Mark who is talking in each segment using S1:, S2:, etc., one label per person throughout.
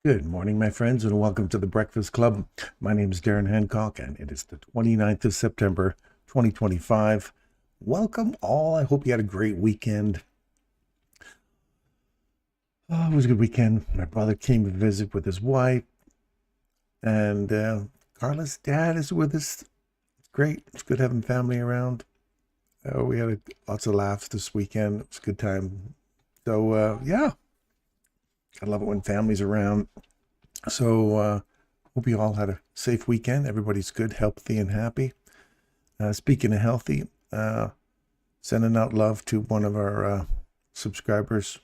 S1: Good morning, my friends, and welcome to the Breakfast Club. My name is Darren Hancock, and it is the 29th of September, 2025. Welcome all. I hope you had a great weekend. Oh, it was a good weekend. My brother came to visit with his wife, and Carla's dad is with us. It's great. It's good having family around. We had lots of laughs this weekend. It was a good time. So, yeah, I love it when family's around. So, hope you all had a safe weekend. Everybody's good, healthy, and happy. Speaking of healthy, sending out love to one of our subscribers,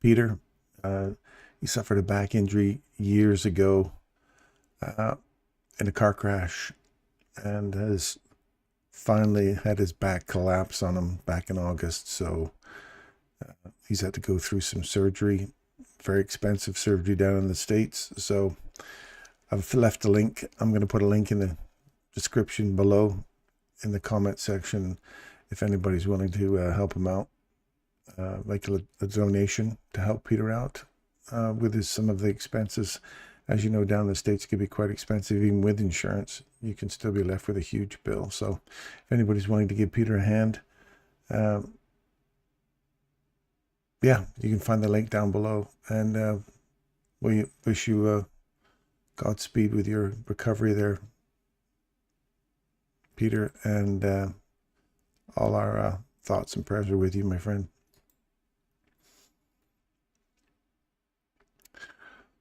S1: Peter. He suffered a back injury years ago in a car crash and has finally had his back collapse on him back in August. So he's had to go through some surgery, very expensive surgery down in the States. So I've left a link. I'm going to put a link in the description below in the comment section if anybody's willing to help him out, make a donation to help Peter out with some of the expenses. As you know, down in the States, it can be quite expensive. Even with insurance, you can still be left with a huge bill. So if anybody's willing to give Peter a hand, yeah, you can find the link down below. And we wish you Godspeed with your recovery there, Peter, and all our thoughts and prayers are with you, my friend.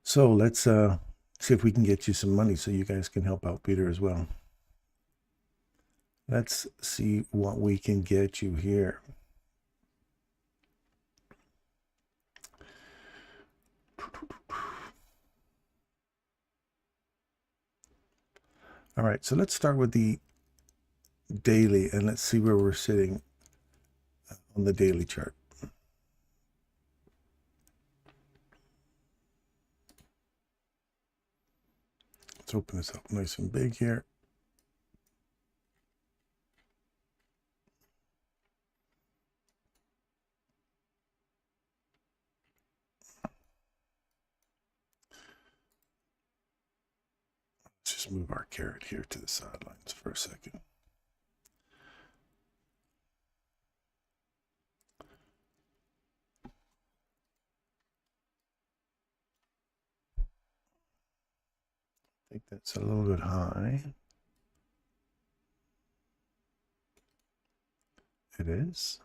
S1: So let's see if we can get you some money so you guys can help out Peter as well. Let's see what we can get you here. All right, so let's start with the daily and let's see where we're sitting on the daily chart. Let's open this up nice and big here. Let's just move our carrot here to the sidelines for a second. I think that's a little bit high. It is.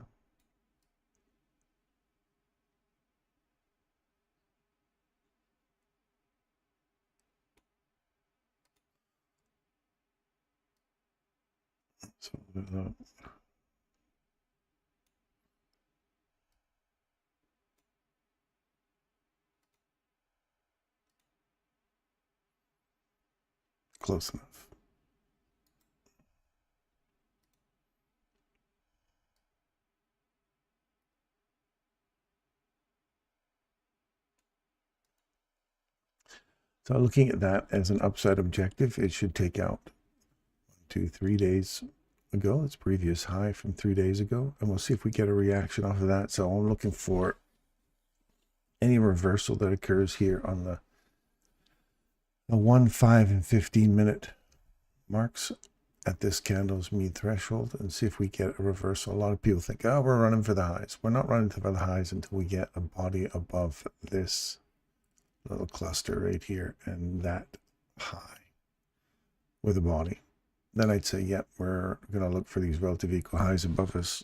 S1: So close enough. So looking at that as an upside objective, it should take out 3 days ago, its previous high from 3 days ago, and we'll see if we get a reaction off of that. So I'm looking for any reversal that occurs here on the 1, 5, and 15 minute marks at this candle's mean threshold and see if we get a reversal. A lot of people think, oh, we're running for the highs. We're not running for the highs until we get a body above this little cluster right here and that high with a body. Then I'd say, yep, we're going to look for these relative equal highs above us,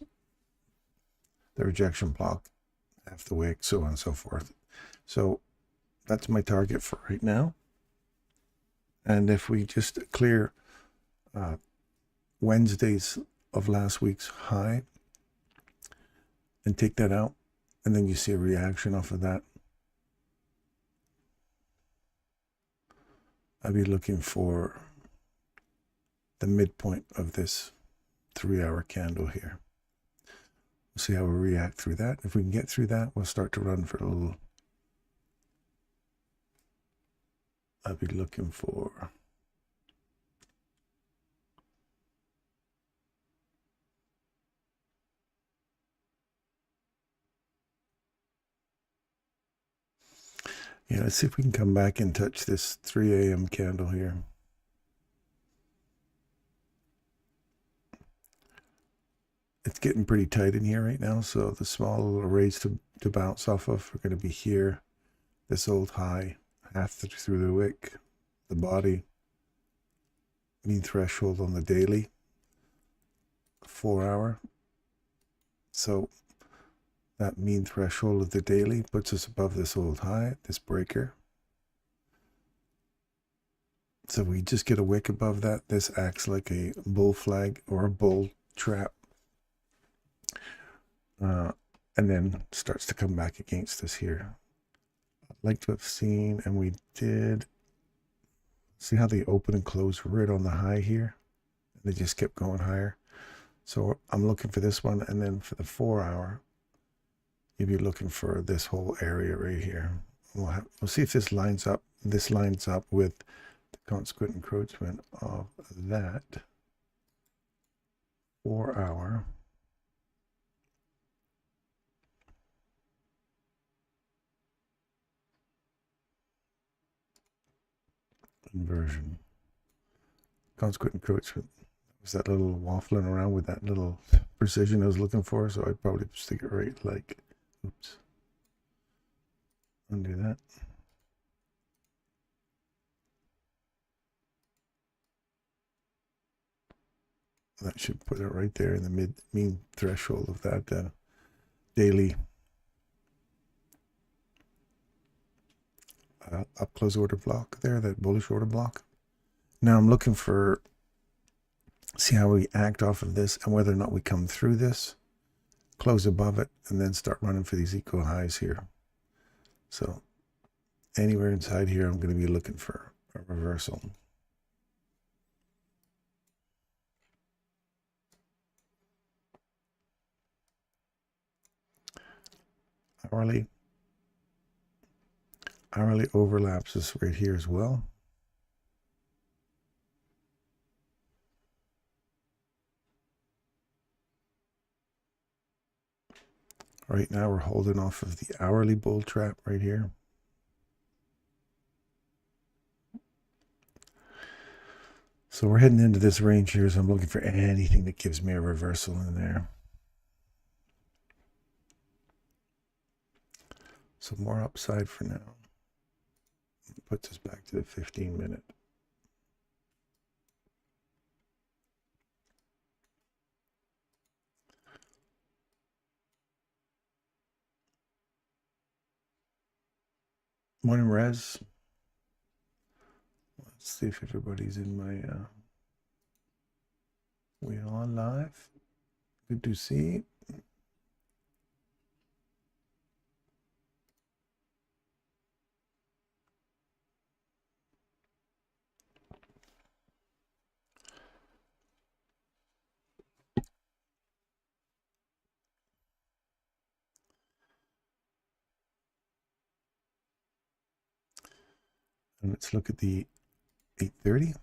S1: the rejection block, half the wick, so on and so forth. So that's my target for right now. And if we just clear Wednesdays of last week's high and take that out, and then you see a reaction off of that, I'd be looking for the midpoint of this 3-hour candle here. We'll see how we react through that. If we can get through that, we'll start to run for a little. I'd be looking for Yeah, let's see if we can come back and touch this 3 a.m. candle here. It's getting pretty tight in here right now, so the small little rays to bounce off of are going to be here. This old high, half through the wick, the body, mean threshold on the daily, 4 hour. So that mean threshold of the daily puts us above this old high, this breaker. So we just get a wick above that. This acts like a bull flag or a bull trap. And then starts to come back against us here. I'd like to have seen, and we did, see how they open and close right on the high here? And they just kept going higher. So I'm looking for this one, and then for the 4 hour, you'd be looking for this whole area right here. We'll see if this lines up. This lines up with the consequent encroachment of that 4 hour. Inversion. Consequent encroachment was that little waffling around with that little precision I was looking for, so I'd probably stick it right like, oops, undo that. That should put it right there in the mean threshold of that daily up close order block there, that bullish order block. Now I'm looking for, see how we act off of this and whether or not we come through this, close above it, and then start running for these equal highs here. So anywhere inside here, I'm going to be looking for a reversal. Hourly overlaps this right here as well. Right now we're holding off of the hourly bull trap right here. So we're heading into this range here, so I'm looking for anything that gives me a reversal in there. So more upside for now. Puts us back to the 15-minute. Morning, Rez. Let's see if everybody's in my we on live. Good to see. And let's look at the 8:30.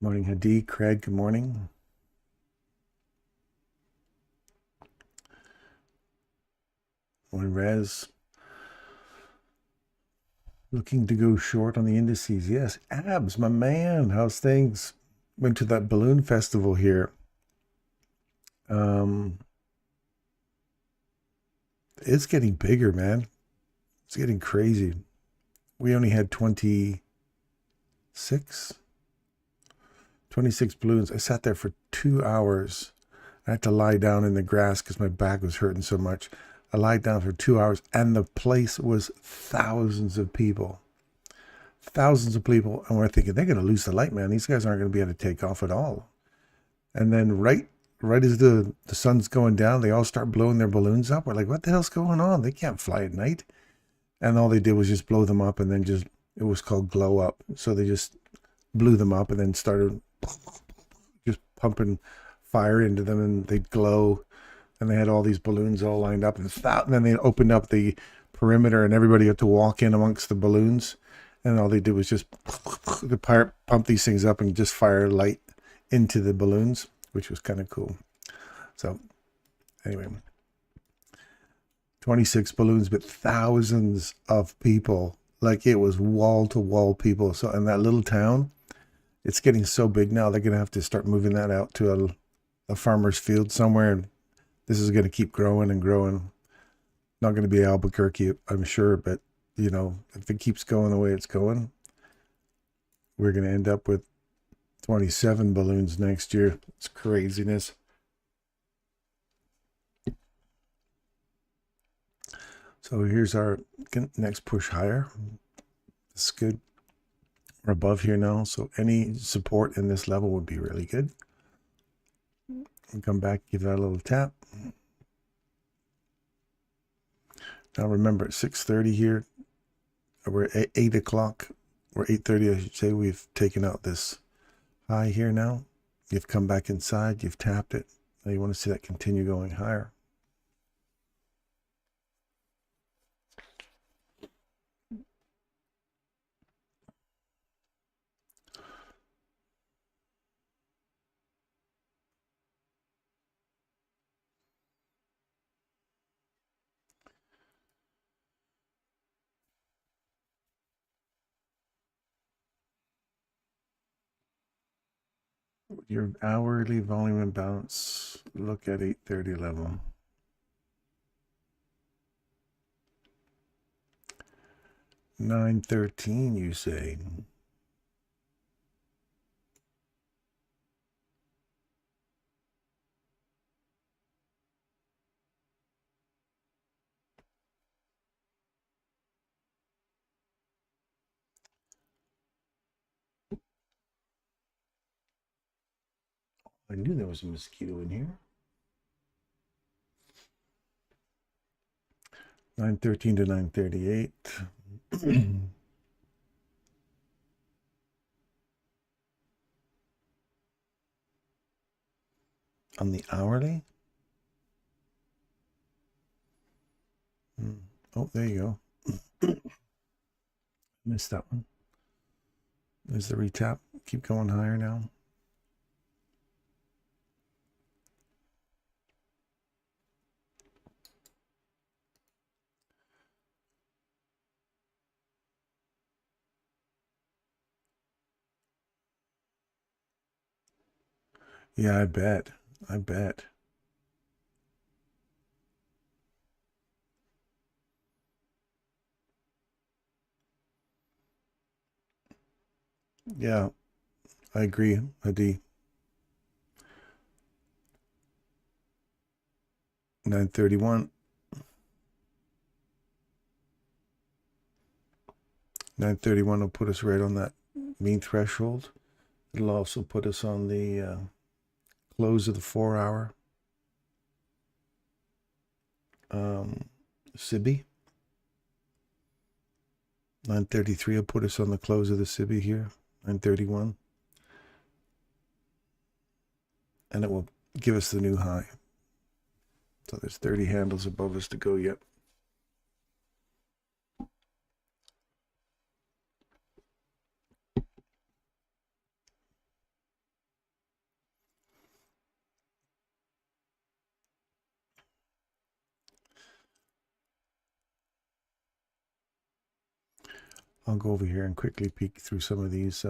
S1: Morning, Hadi, Craig, good morning. Morning, Rez. Looking to go short on the indices. Yes, Abs, my man. How's things? Went to that balloon festival here. It's getting bigger, man. It's getting crazy. We only had 26 balloons. I sat there for 2 hours. I had to lie down in the grass because my back was hurting so much. I lied down for 2 hours, and the place was thousands of people. Thousands of people. And we're thinking, they're going to lose the light, man. These guys aren't going to be able to take off at all. And then right as the sun's going down, they all start blowing their balloons up. We're like, what the hell's going on? They can't fly at night. And all they did was just blow them up, and then just, it was called glow up. So they just blew them up and then started just pumping fire into them, and they'd glow. and they had all these balloons all lined up, and then they opened up the perimeter, and everybody had to walk in amongst the balloons, and all they did was just pump these things up and just fire light into the balloons, which was kind of cool. So anyway, 26 balloons, but thousands of people. Like, it was wall to wall people. So in that little town, it's getting so big now, they're going to have to start moving that out to a farmer's field somewhere. And this is going to keep growing and growing. Not going to be Albuquerque, I'm sure, but you know, if it keeps going the way it's going, we're going to end up with 27 balloons next year. It's craziness. So here's our next push higher. It's good. We're above here now, so any support in this level would be really good. And come back, give that a little tap. Now remember, at 6:30 here, we're at 8 o'clock, or 8:30 I should say, we've taken out this high here now. You've come back inside, you've tapped it. Now you want to see that continue going higher. Your hourly volume imbalance, look at 8:30 level. 9:13, you say? I knew there was a mosquito in here. 9:13 to 9:38. On the hourly? Oh, there you go. Missed that one. There's the retap. Keep going higher now. Yeah, I bet. I bet. Yeah, I agree, Adi. 9:31. 9:31 will put us right on that mean threshold. It'll also put us on the close of the 4-hour SIBI. 9:33 will put us on the close of the SIBI here. 9:31. And it will give us the new high. So there's 30 handles above us to go yet. I'll go over here and quickly peek through some of these.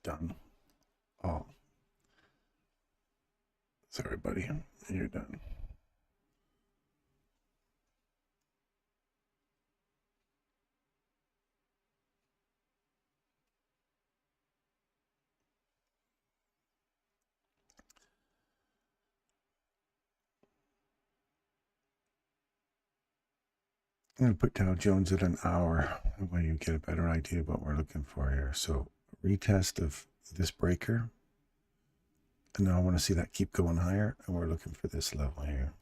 S1: Done. Oh, sorry, buddy. You're done. going to put Dow Jones at an hour. That way you get a better idea of what we're looking for here. So retest of this breaker. And now I want to see that keep going higher. And we're looking for this level here.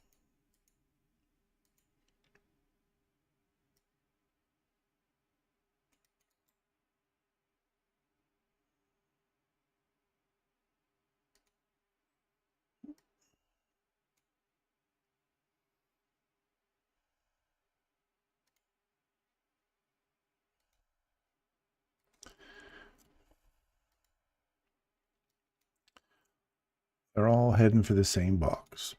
S1: They're all heading for the same box.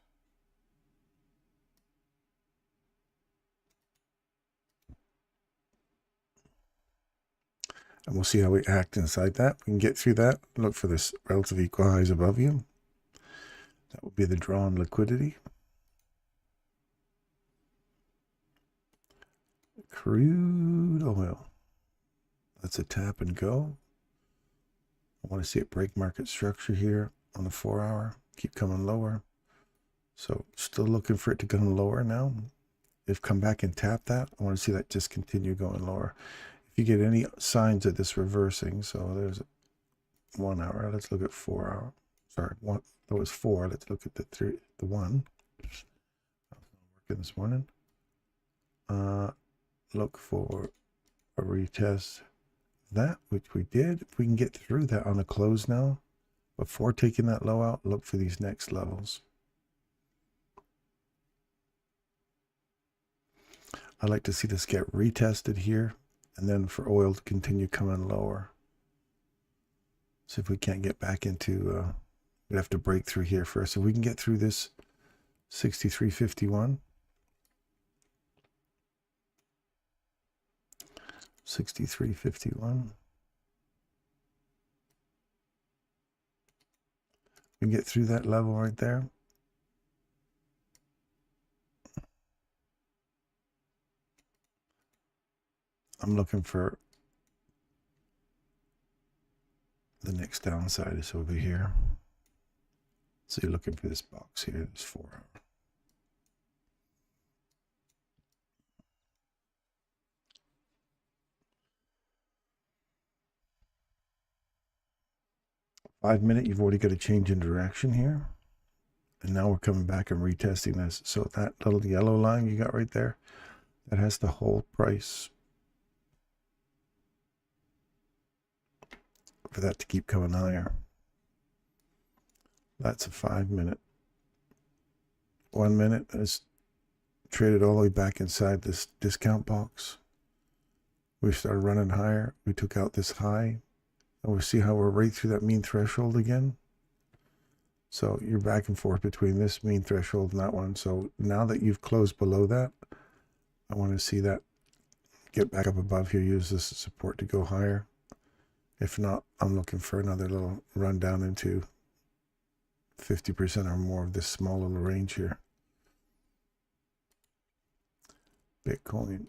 S1: And we'll see how we act inside that. We can get through that. Look for this relative equal highs above you. That will be the draw on liquidity. Crude oil. That's a tap and go. I want to see it break market structure here on the 4 hour. Keep coming lower. So still looking for it to come lower now. If come back and tap that, I want to see that just continue going lower. If you get any signs of this reversing, so there's 1 hour. Let's look at 4 hour. Sorry, that was 4. Let's look at the 1. Working this morning. Look for a retest that, which we did. If we can get through that on the close now, before taking that low out, look for these next levels. I'd like to see this get retested here, and then for oil to continue coming lower. See if we can't get back into, we have to break through here first. If we can get through this 63.51. 63.51. We get through that level right there. I'm looking for the next downside is over here. So you're looking for this box here, this 4 hour. Five-minute, you've already got a change in direction here. And now we're coming back and retesting this. So that little yellow line you got right there, that has the whole price for that to keep coming higher. That's a 5-minute. 1 minute is traded all the way back inside this discount box. We started running higher. We took out this high. And we see how we're right through that mean threshold again. So you're back and forth between this mean threshold and that one. So now that you've closed below that, I want to see that get back up above here. Use this as support to go higher. If not, I'm looking for another little run down into 50% or more of this small little range here. Bitcoin.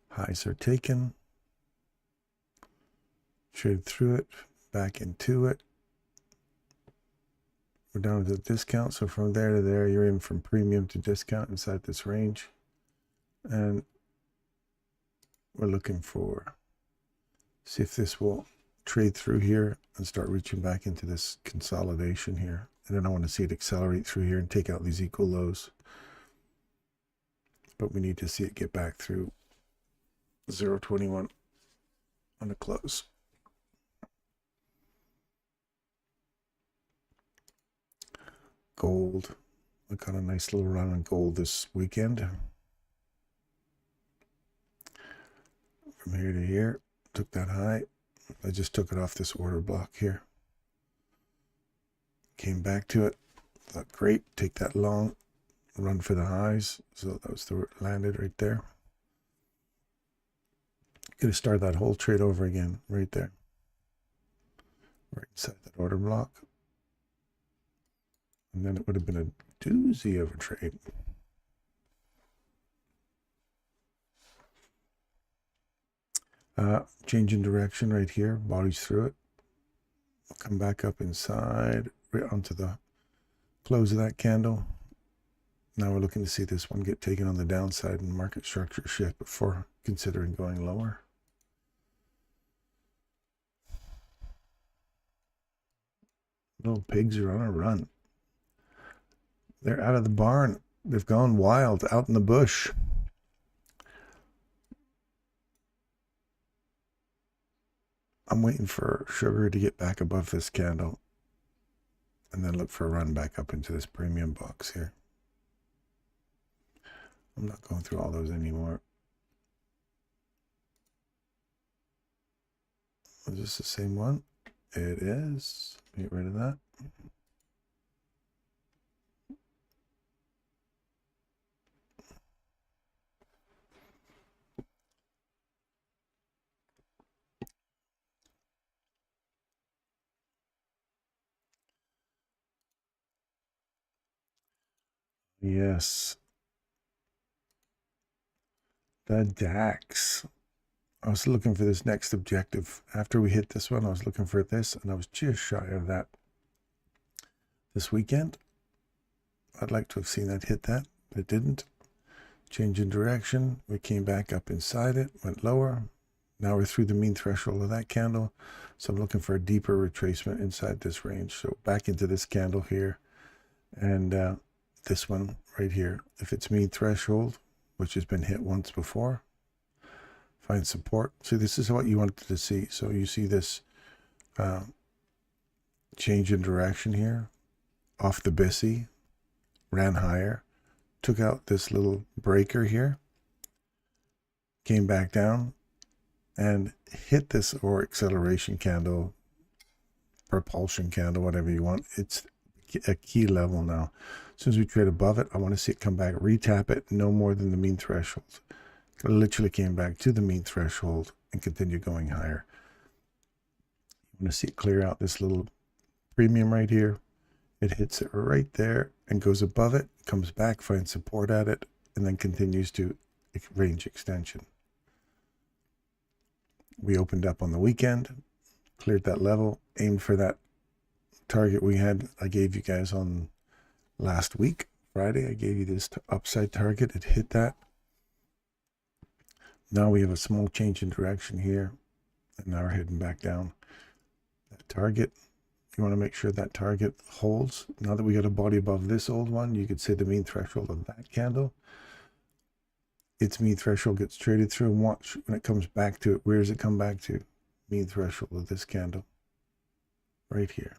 S1: Highs are taken. Trade through it, back into it. We're down to the discount. So from there to there, you're in from premium to discount inside this range. And we're looking for, see if this will trade through here and start reaching back into this consolidation here. And then I want to see it accelerate through here and take out these equal lows. But we need to see it get back through 0.21 on the close. Gold. I got a nice little run on gold this weekend. From here to here, took that high. I just took it off this order block here. Came back to it. Thought great, take that long, run for the highs. So that was where it landed right there. Gonna start that whole trade over again right there. Right inside that order block. And then it would have been a doozy of a trade. Change in direction right here, bodies through it. We'll come back up inside, right onto the close of that candle. Now we're looking to see this one get taken on the downside and market structure shift before considering going lower. Little pigs are on a run. They're out of the barn. They've gone wild, out in the bush. I'm waiting for sugar to get back above this candle and then look for a run back up into this premium box here. I'm not going through all those anymore. Is this the same one? It is. Get rid of that. Yes. The DAX. I was looking for this next objective. After we hit this one, I was looking for this, and I was just shy of that this weekend. I'd like to have seen that hit that. It didn't. Change in direction. We came back up inside it, went lower. Now we're through the mean threshold of that candle. So I'm looking for a deeper retracement inside this range. So back into this candle here. And this one right here. If it's mean threshold, which has been hit once before, find support. So this is what you wanted to see. So you see this change in direction here. Off the BISI. Ran higher. Took out this little breaker here. Came back down. And hit this or acceleration candle, propulsion candle, whatever you want. It's a key level now. As soon as we trade above it, I want to see it come back, retap it, no more than the mean threshold. It literally came back to the mean threshold and continue going higher. You want to see it clear out this little premium right here. It hits it right there and goes above it, comes back, finds support at it, and then continues to range extension. We opened up on the weekend, cleared that level, aimed for that target we had. I gave you guys on last week, Friday. I gave you this upside target. It hit that. Now we have a small change in direction here, and now we're heading back down. That target, you want to make sure that target holds. Now that we got a body above this old one, you could say the mean threshold of that candle. Its mean threshold gets traded through, and watch when it comes back to it. Where does it come back to? Mean threshold of this candle. Right here.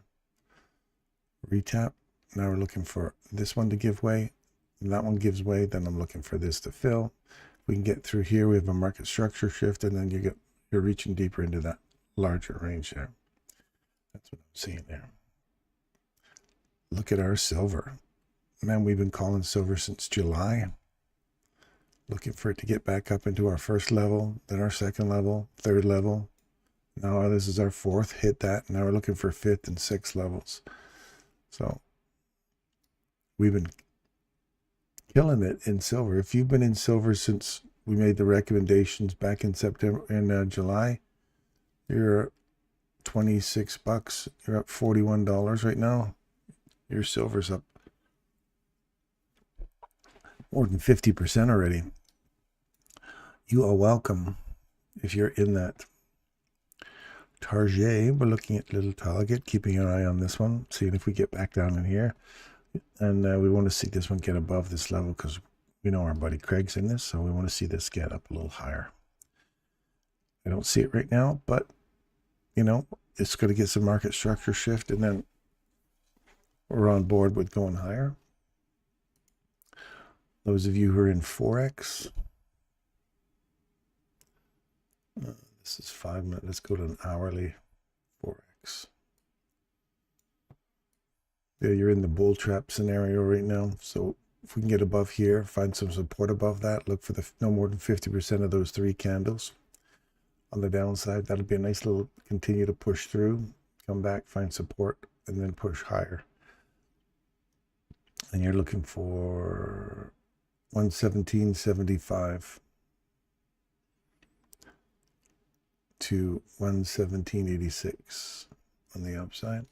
S1: Retap. Now we're looking for this one to give way. And that one gives way. Then I'm looking for this to fill. We can get through here. We have a market structure shift, and then you're reaching deeper into that larger range there. That's what I'm seeing there. Look at our silver. Man, we've been calling silver since July. Looking for it to get back up into our first level, then our second level, third level. Now this is our fourth, hit that. Now we're looking for fifth and sixth levels. So we've been killing it in silver. If you've been in silver since we made the recommendations back in September and July, you're 26 bucks. You're up $41 right now. Your silver's up more than 50% already. You are welcome if you're in that. Target, we're looking at little target, keeping an eye on this one, seeing if we get back down in here. And we want to see this one get above this level because we know our buddy Craig's in this, so we want to see this get up a little higher. I don't see it right now, but, you know, it's going to get some market structure shift, and then we're on board with going higher. Those of you who are in Forex, this is 5 minutes. Let's go to an hourly Forex. Yeah, you're in the bull trap scenario right now. So if we can get above here, find some support above that, look for the no more than 50% of those three candles on the downside. That'll be a nice little continue to push through, come back, find support, and then push higher. And you're looking for 117.75. to 117.86 on the upside.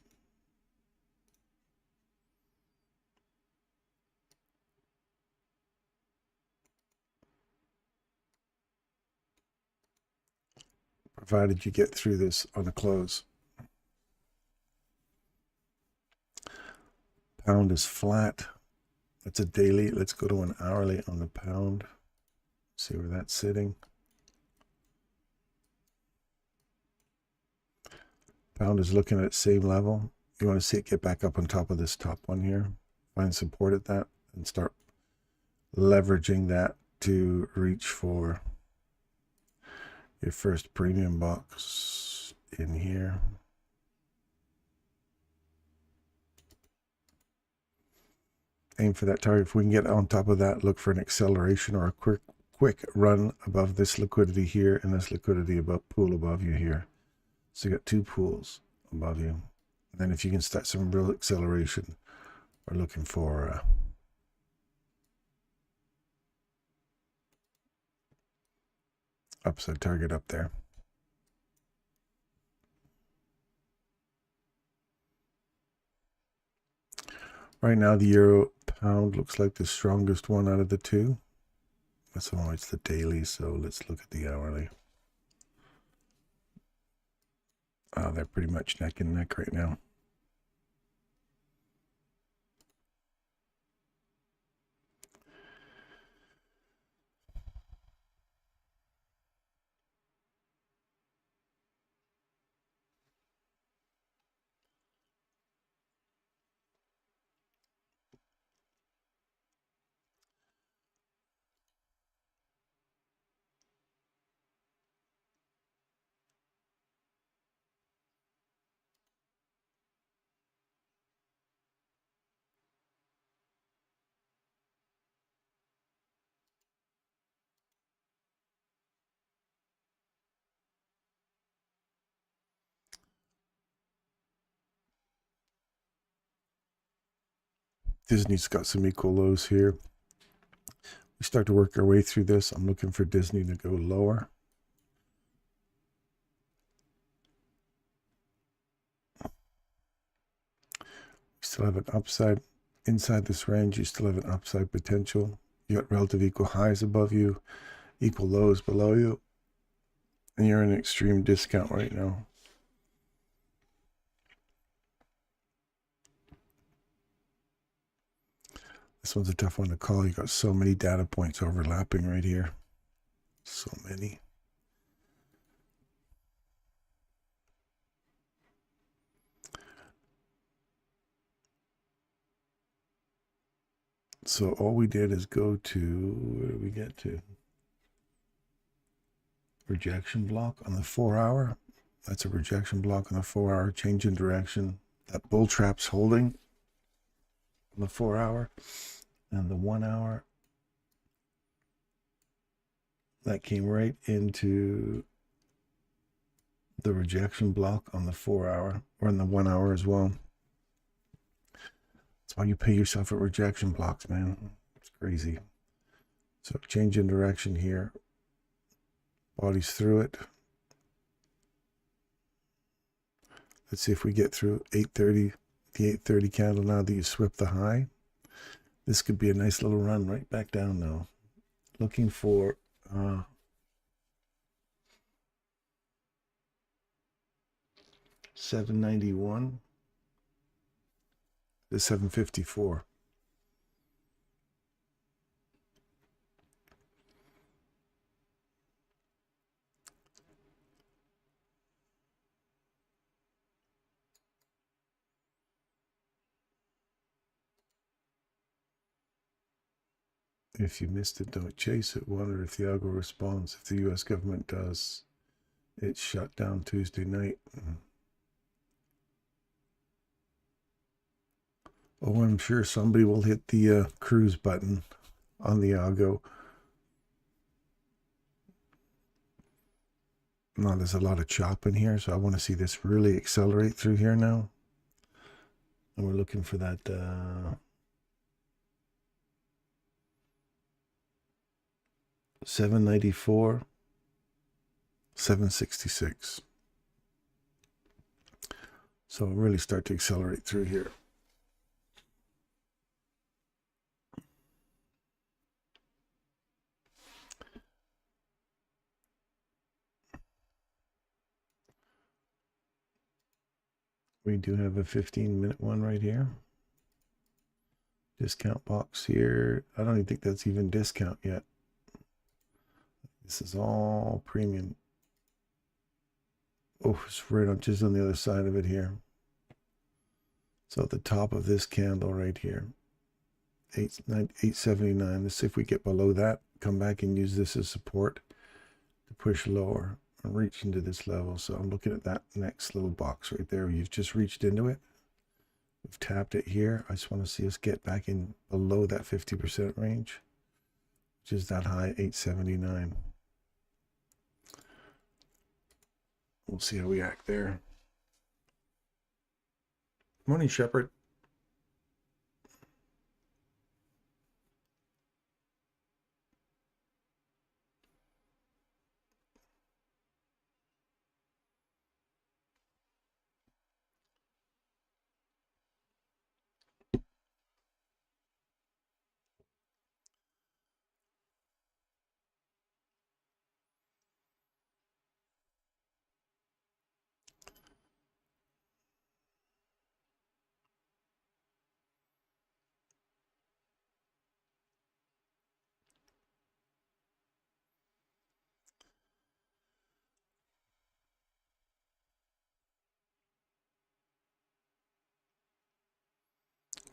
S1: Provided you get through this on the close. Pound is flat. That's a daily. Let's go to an hourly on the pound. See where that's sitting. Pound is looking at same level. You want to see it get back up on top of this top one here. Find support at that and start leveraging that to reach for your first premium box in here. Aim for that target. If we can get on top of that, look for an acceleration or a quick run above this liquidity here and this liquidity above pool above you here. So you got two pools above you. And then if you can start some real acceleration, we're looking for upside target up there. Right now, the euro pound looks like the strongest one out of the two. That's always the daily, so let's look at the hourly. They're pretty much neck and neck right now. Disney's got some equal lows here. We start to work our way through this. I'm looking for Disney to go lower. We still have an upside inside this range. You still have an upside potential. You got relative equal highs above you, equal lows below you, and you're in an extreme discount right now. This one's a tough one to call. You got so many data points overlapping right here. So many. So all we did is go to, where did we get to? Rejection block on the 4 hour. That's a rejection block on the 4 hour. Change in direction. That bull trap's holding on the 4 hour. And the 1 hour, that came right into the rejection block on the 4 hour, or in the 1 hour as well. That's why you pay yourself at rejection blocks, man. It's crazy. So change in direction here. Body's through it. Let's see if we get through 830, the 830 candle now that you swept the high. This could be a nice little run right back down now. Looking for 791 to 754. If you missed it, don't chase it. Wonder if the algo responds. If the U.S. government does, it's shut down Tuesday night. Oh, I'm sure somebody will hit the cruise button on the algo. Now, there's a lot of chop in here, so I want to see this really accelerate through here now. And we're looking for that 794 766. So it'll really start to accelerate through here. We do have a 15-minute one right here. Discount box here. I don't even think that's even discount yet. This is all premium. Oh, it's right on, just on the other side of it here. So at the top of this candle right here, 879. Let's see if we get below that. Come back and use this as support to push lower and reach into this level. So I'm looking at that next little box right there. You've just reached into it. We've tapped it here. I just want to see us get back in below that 50% range, which is that high 879. We'll see how we act there. Morning, Shepard.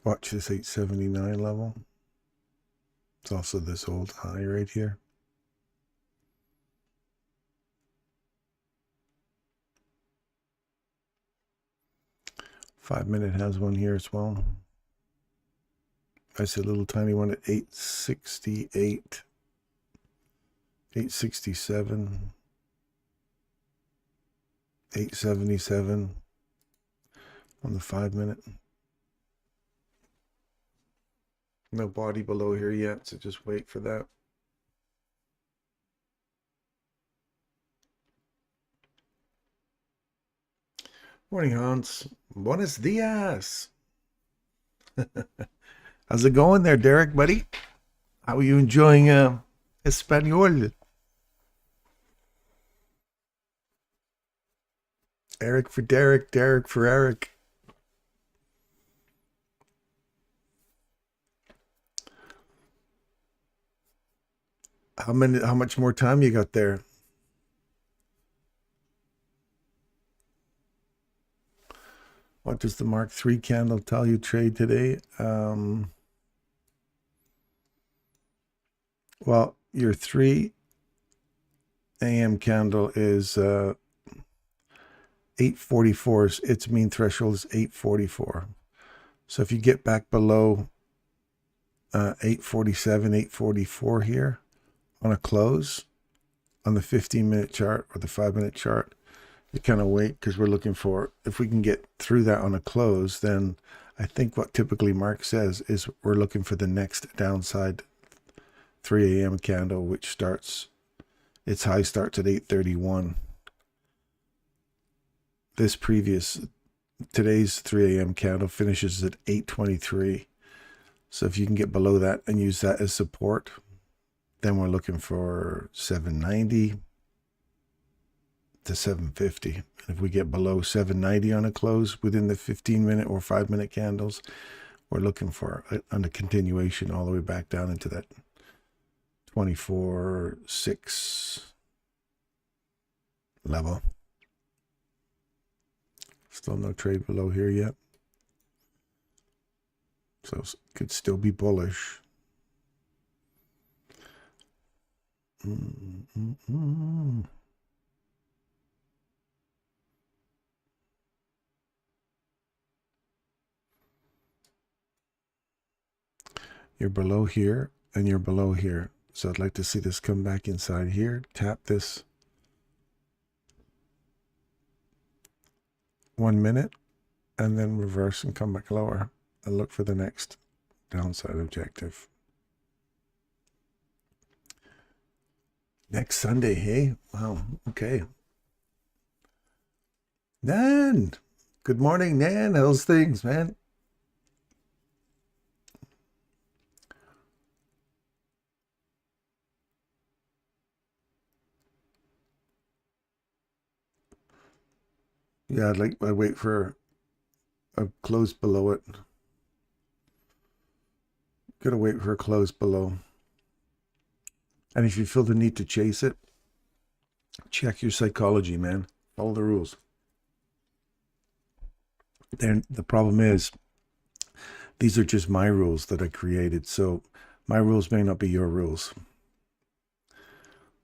S1: Watch this 879 level. It's also this old high right here. Five-minute has one here as well. I see a little tiny one at 868, 867, 877 on the 5-minute. No body below here yet, so just wait for that. Morning, Hans. Buenos dias. How's it going there, Derek, buddy? How are you enjoying Espanol? Eric for Derek, Derek for Eric. How much more time you got there? What does the Mark III candle tell you trade today? Well, your 3 a.m. candle is 844. Its mean threshold is 844. So if you get back below 847, 844 here on a close on the 15-minute chart or the 5-minute chart, you kind of wait, because we're looking for, if we can get through that on a close, then I think what typically Mark says is we're looking for the next downside 3 a.m. candle, which starts, its high starts at 831. Today's 3 a.m. candle finishes at 823. So if you can get below that and use that as support, then we're looking for 790 to 750. And if we get below 790 on a close within the 15-minute or 5-minute candles, we're looking for a continuation all the way back down into that 24.6 level. Still no trade below here yet. So could still be bullish. You're below here and you're below here. So I'd like to see this come back inside here, tap this 1 minute, and then reverse and come back lower and look for the next downside objective. Next Sunday, hey? Wow, okay. Nan! Good morning, Nan. How's things, man? Yeah, I wait for a close below it. Gotta wait for a close below. And if you feel the need to chase it, check your psychology, man. Follow the rules. Then the problem is, these are just my rules that I created. So my rules may not be your rules.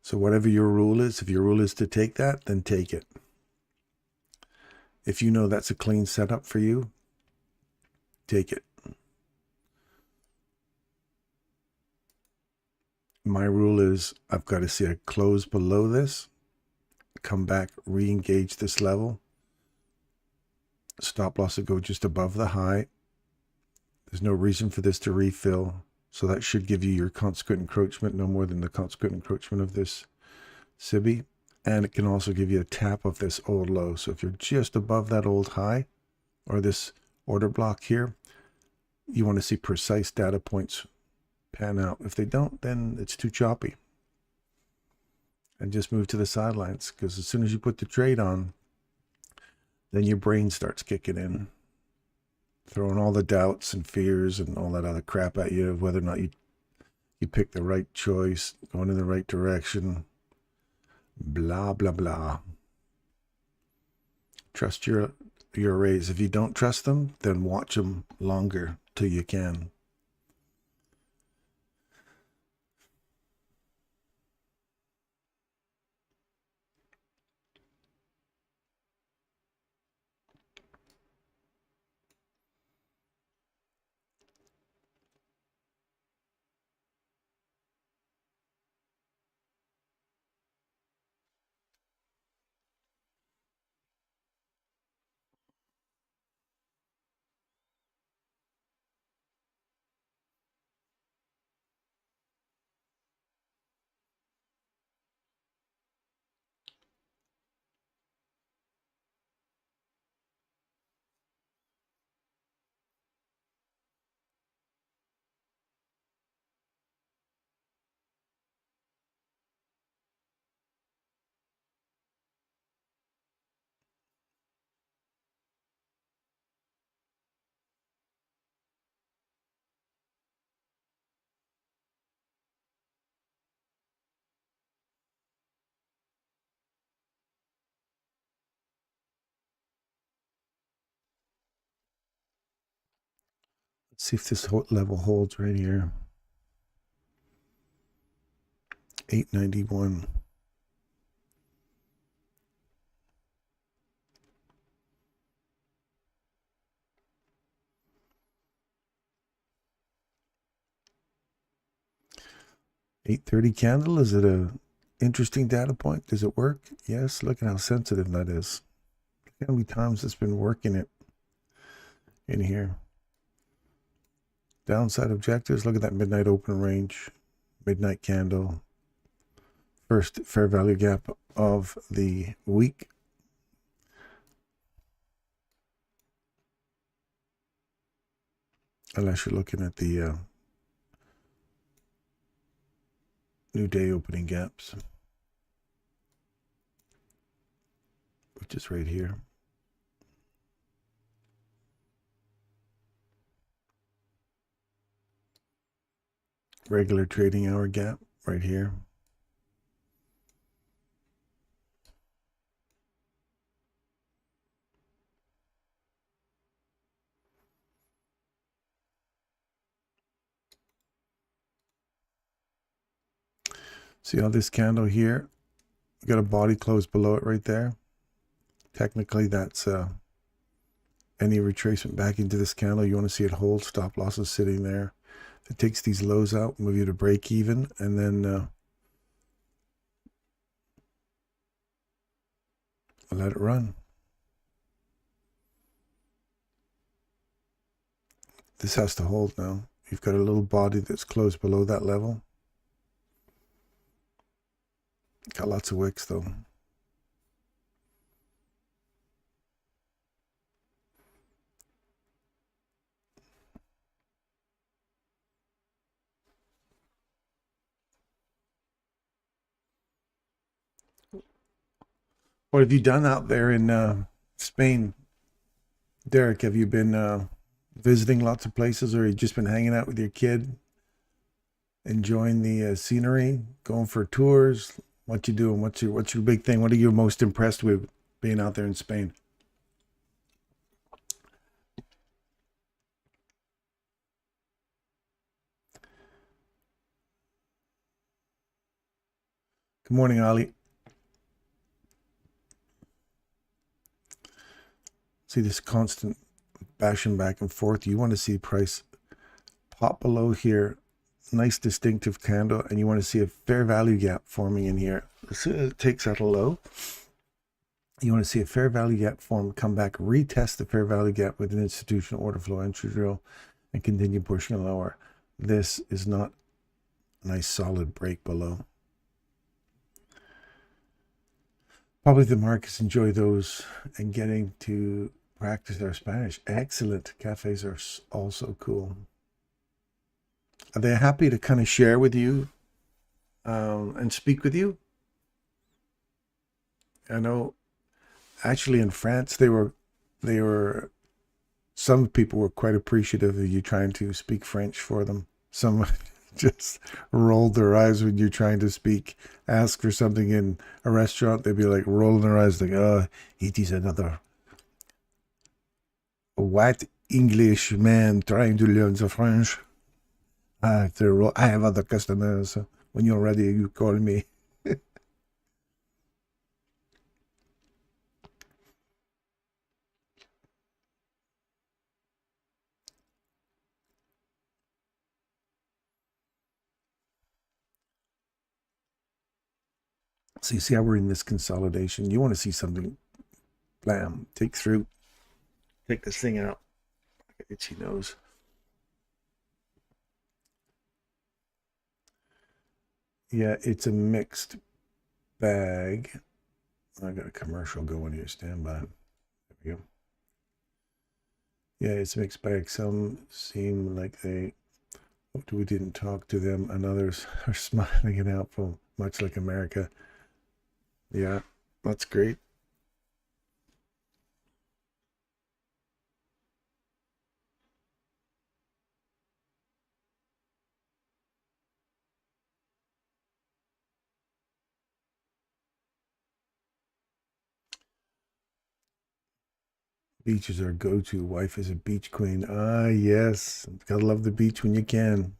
S1: So whatever your rule is, if your rule is to take that, then take it. If you know that's a clean setup for you, take it. My rule is I've got to see a close below this, come back, re-engage this level. Stop loss will go just above the high. There's no reason for this to refill. So that should give you your consequent encroachment, no more than the consequent encroachment of this SIBI. And it can also give you a tap of this old low. So if you're just above that old high or this order block here, you want to see precise data points pan out. If they don't, then it's too choppy. And just move to the sidelines, because as soon as you put the trade on, then your brain starts kicking in, throwing all the doubts and fears and all that other crap at you of whether or not you pick the right choice, going in the right direction, blah, blah, blah. Trust your arrays. If you don't trust them, then watch them longer till you can. Let's see if this level holds right here. 891. $8.30 candle. Is it a interesting data point? Does it work? Yes. Look at how sensitive that is. Look how many times it's been working it in here. Downside objectives. Look at that midnight open range, midnight candle. First fair value gap of the week. Unless you're looking at the new day opening gaps, which is right here. Regular trading hour gap right here. See how this candle here, got a body close below it right there. Technically that's any retracement back into this candle. You want to see it hold. Stop losses sitting there. If it takes these lows out, move you to break even, and then let it run. This has to hold now. You've got a little body that's close below that level. Got lots of wicks though. What have you done out there in Spain, Derek? Have you been visiting lots of places, or have you just been hanging out with your kid, enjoying the scenery, going for tours? What you doing? What's your big thing? What are you most impressed with being out there in Spain? Good morning, Ali. See this constant bashing back and forth. You want to see price pop below here, nice distinctive candle, and you want to see a fair value gap forming in here. As soon as it takes out a low, you want to see a fair value gap form, come back, retest the fair value gap with an institutional order flow entry drill, and continue pushing lower. This is not a nice solid break below. Probably the markets enjoy those and getting to practice their Spanish. Excellent. Cafes are also cool. Are they happy to kind of share with you and speak with you? I know actually in France they were some people were quite appreciative of you trying to speak French for them. Some just rolled their eyes when you're trying to ask for something in a restaurant. They'd be like rolling their eyes like, oh, it is another white English man trying to learn the French. I have other customers. When you're ready, you call me. So you see how we're in this consolidation. You want to see something, blam, take this thing out. Itchy nose. Yeah, it's a mixed bag. I got a commercial going here. Stand by. There we go. Yeah, it's a mixed bag. Some seem like we didn't talk to them, and others are smiling it out for much like America. Yeah, that's great. Beach is our go-to. Wife is a beach queen. Ah, yes. Gotta love the beach when you can.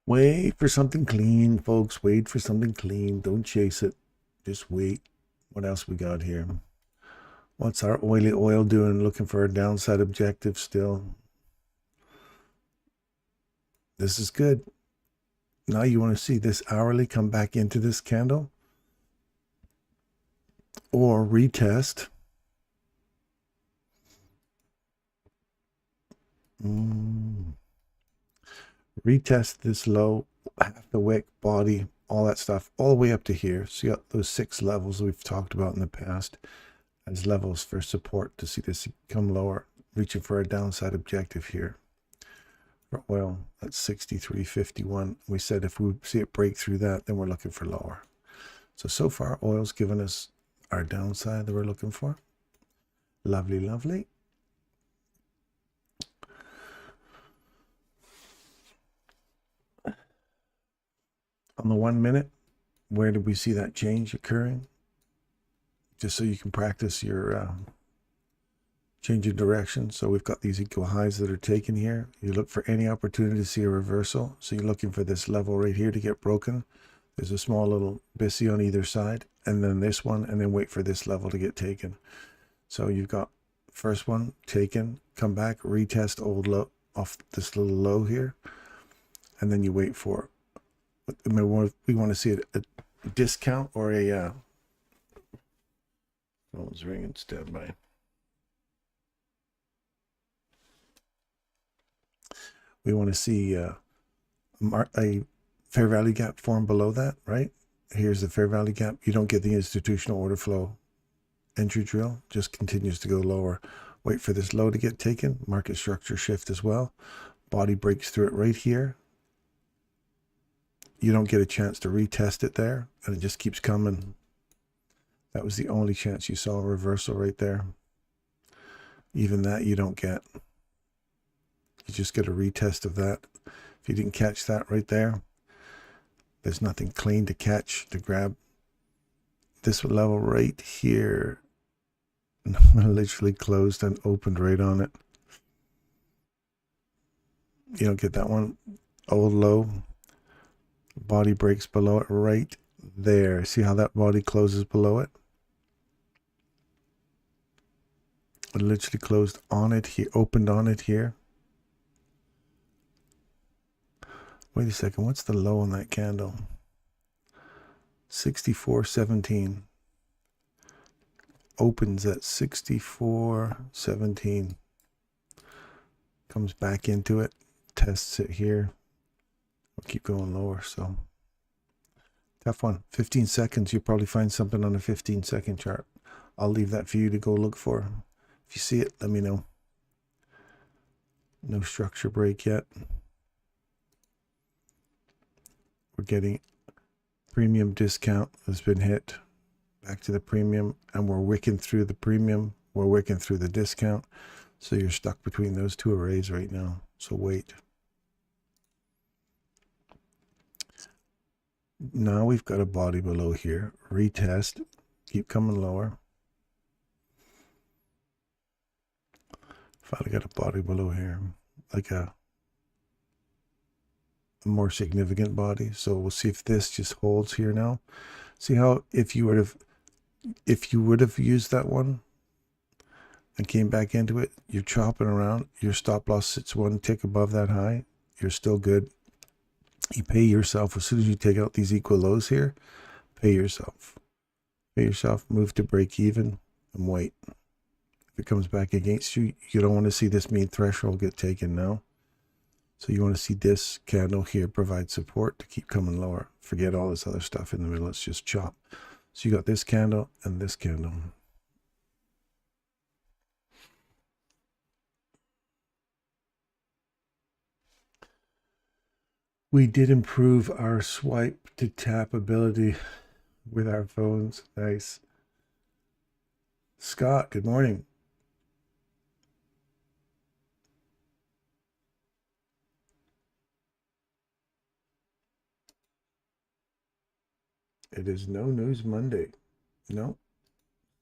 S1: Wait for something clean, folks. Wait for something clean. Don't chase it. Just wait. What else we got here? What's our oily oil doing? Looking for a downside objective still. This is good. Now you want to see this hourly come back into this candle or retest. Retest this low, half the wick, body, all that stuff, all the way up to here. So you got those 6 levels we've talked about in the past as levels for support to see this come lower, reaching for a downside objective here. For oil, that's 63.51. We said if we see it break through that, then we're looking for lower. So far, oil's given us our downside that we're looking for. Lovely, lovely. On the 1 minute, where did we see that change occurring? Just so you can practice your change of direction. So we've got these equal highs that are taken here. You look for any opportunity to see a reversal. So you're looking for this level right here to get broken. There's a small little bissy on either side, and then this one, and then wait for this level to get taken. So you've got first one taken, come back, retest old low off this little low here, and then you wait for it. We want to see a discount or a phone's ringing, stand by. We want to see a fair value gap form below that, right? Here's the fair value gap. You don't get the institutional order flow entry drill, just continues to go lower. Wait for this low to get taken. Market structure shift as well. Body breaks through it right here. You don't get a chance to retest it there, and it just keeps coming. That was the only chance you saw a reversal right there. Even that you don't get. You just get a retest of that. If you didn't catch that right there, there's nothing clean to catch, to grab. This level right here, literally closed and opened right on it. You don't get that one. Old low. Body breaks below it right there. See how that body closes below it? It literally closed on it here, opened on it here. Wait a second, what's the low on that candle? 64.17. Opens at 64.17. Comes back into it, tests it here. I'll keep going lower, so tough one. 15 seconds, you'll probably find something on a 15-second chart. I'll leave that for you to go look for. If you see it, let me know. No structure break yet. We're getting premium discount has been hit. Back to the premium, and we're wicking through the premium. We're wicking through the discount. So you're stuck between those two arrays right now. So wait. Now we've got a body below here. Retest. Keep coming lower. Finally got a body below here. Like a more significant body. So we'll see if this just holds here now. See how if you would have used that one and came back into it, you're chopping around. Your stop loss sits one tick above that high. You're still good. You pay yourself as soon as you take out these equal lows here. Pay yourself. Pay yourself. Move to break even and wait. If it comes back against you, you don't want to see this mean threshold get taken now. So you want to see this candle here provide support to keep coming lower. Forget all this other stuff in the middle. Let's just chop. So you got this candle and this candle. We did improve our swipe to tap ability with our phones. Nice. Scott, good morning. It is no news Monday. No.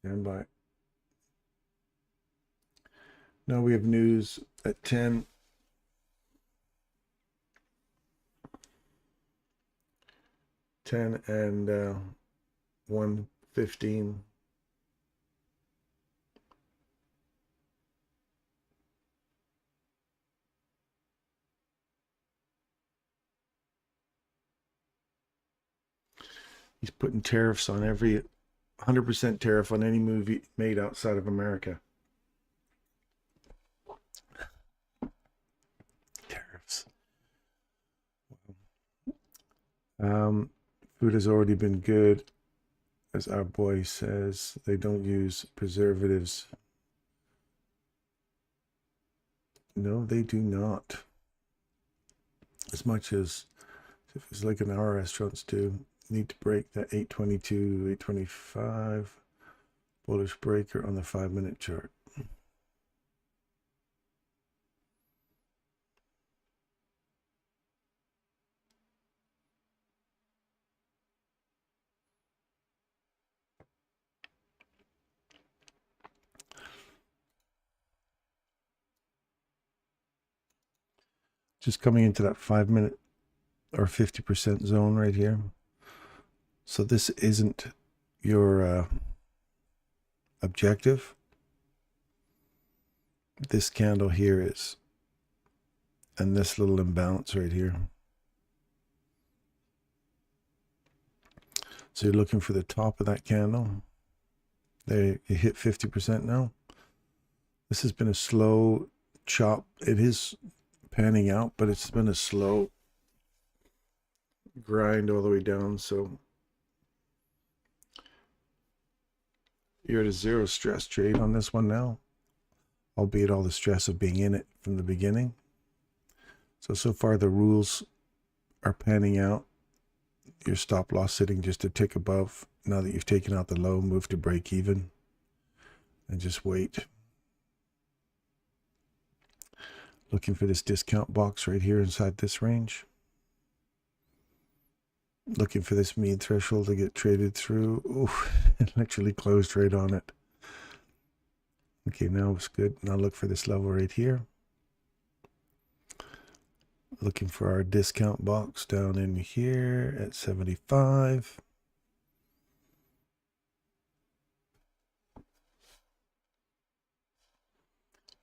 S1: Stand by. No, we have news at 10. 10 and 1:15. He's putting tariffs on every 100% tariff on any movie made outside of America. Tariffs. Food has already been good. As our boy says, they don't use preservatives. No, they do not. As much as if it's like in our restaurants do. Need to break that 822, 825 bullish breaker on the 5-minute chart. Just coming into that 5-minute or 50% zone right here. So this isn't your objective. This candle here is, and this little imbalance right here. So you're looking for the top of that candle. There, you hit 50% now. This has been a slow chop. It is panning out, but it's been a slow grind all the way down. So you're at a zero stress trade on this one now, albeit all the stress of being in it from the beginning. So far the rules are panning out. Your stop loss sitting just a tick above. Now that you've taken out the low, move to break even and just wait. Looking for this discount box right here inside this range. Looking for this mean threshold to get traded through. Ooh, it literally closed right on it. Okay, now it's good. Now look for this level right here. Looking for our discount box down in here at 75.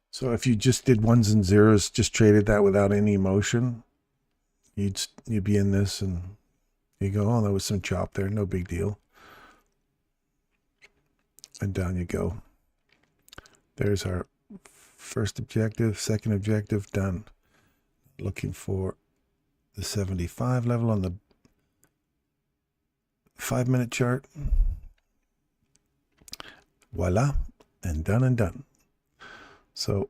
S1: So if you just did ones and zeros, just traded that without any emotion, you'd be in this and you go, oh, there was some chop there, no big deal. And down you go. There's our first objective, second objective, done. Looking for the 75 level on the 5-minute chart. Voila, and done and done. So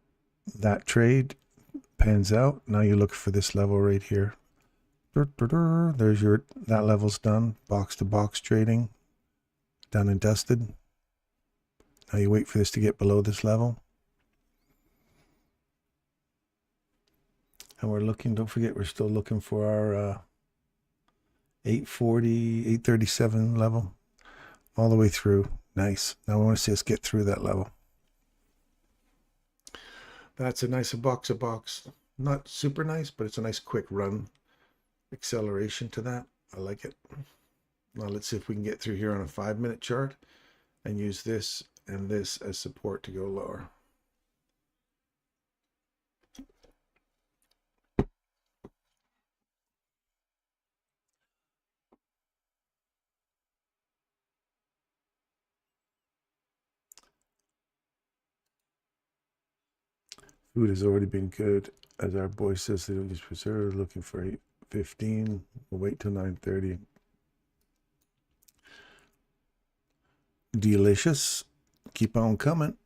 S1: that trade pans out. Now you look for this level right here. There's that level's done. Box to box trading, done and dusted. Now you wait for this to get below this level. And we're looking, don't forget, we're still looking for our 840, 837 level all the way through. Nice. Now I want to see us get through that level. That's a nice box of box. Not super nice, but it's a nice quick run acceleration to that. I like it. Now let's see if we can get through here on a 5-minute chart and use this and this as support to go lower. Food has already been good. As our boy says, they don't just preserve. Looking for 8:15. We'll wait till 9:30. Delicious. Keep on coming.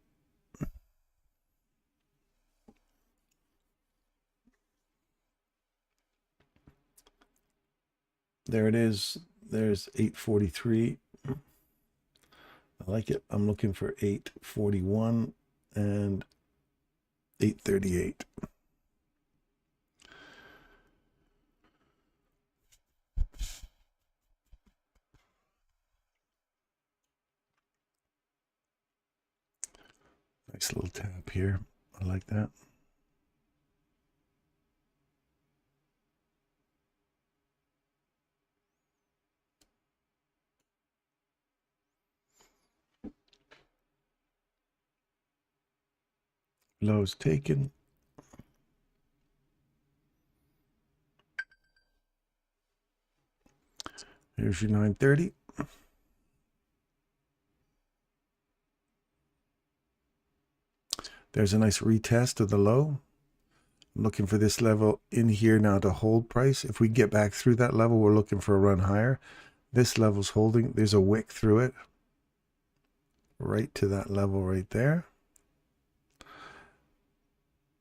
S1: There it is. There's 8:43. I like it. I'm looking for 8:41 and 8:38. Nice little tap here. I like that. Lows taken. Here's your 9:30. There's a nice retest of the low. I'm looking for this level in here now to hold price. If we get back through that level, we're looking for a run higher. This level's holding. There's a wick through it. Right to that level right there.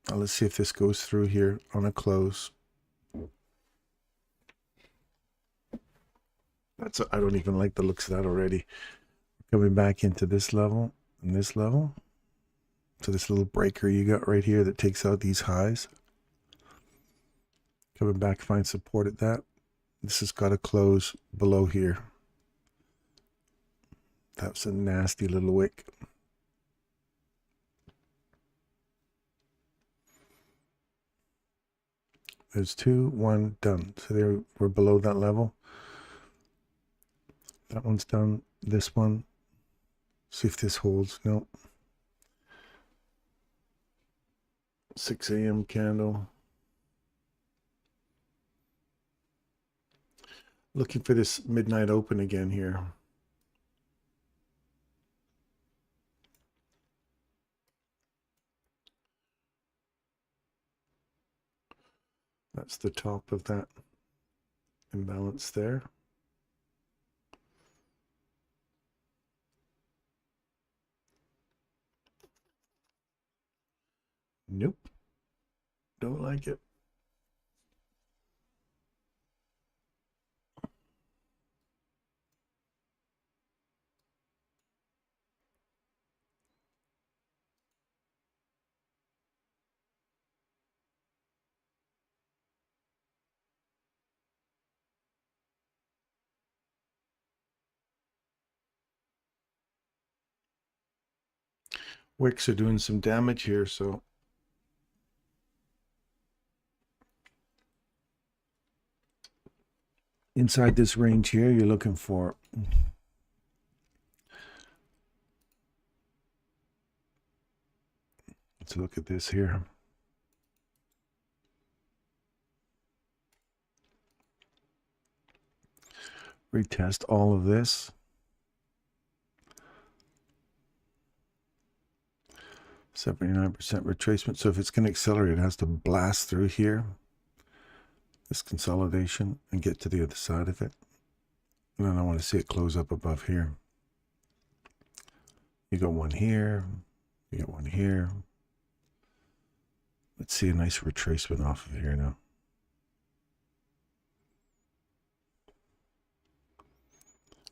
S1: Now let's see if this goes through here on a close. I don't even like the looks of that already. Coming back into this level and this level. So this little breaker you got right here that takes out these highs. Coming back, find support at that. This has got to close below here. That's a nasty little wick. There's 2, 1, done. So there we're below that level. That one's done. This one. See if this holds. Nope. 6 a.m. candle. Looking for this midnight open again here. That's the top of that imbalance there. Nope. Don't like it. Wicks are doing some damage here, so inside this range here, you're looking for let's look at this here. Retest all of this. 79% retracement. So if it's going to accelerate, it has to blast through here, this consolidation, and get to the other side of it. And then I want to see it close up above here. You got one here. You got one here. Let's see a nice retracement off of here now.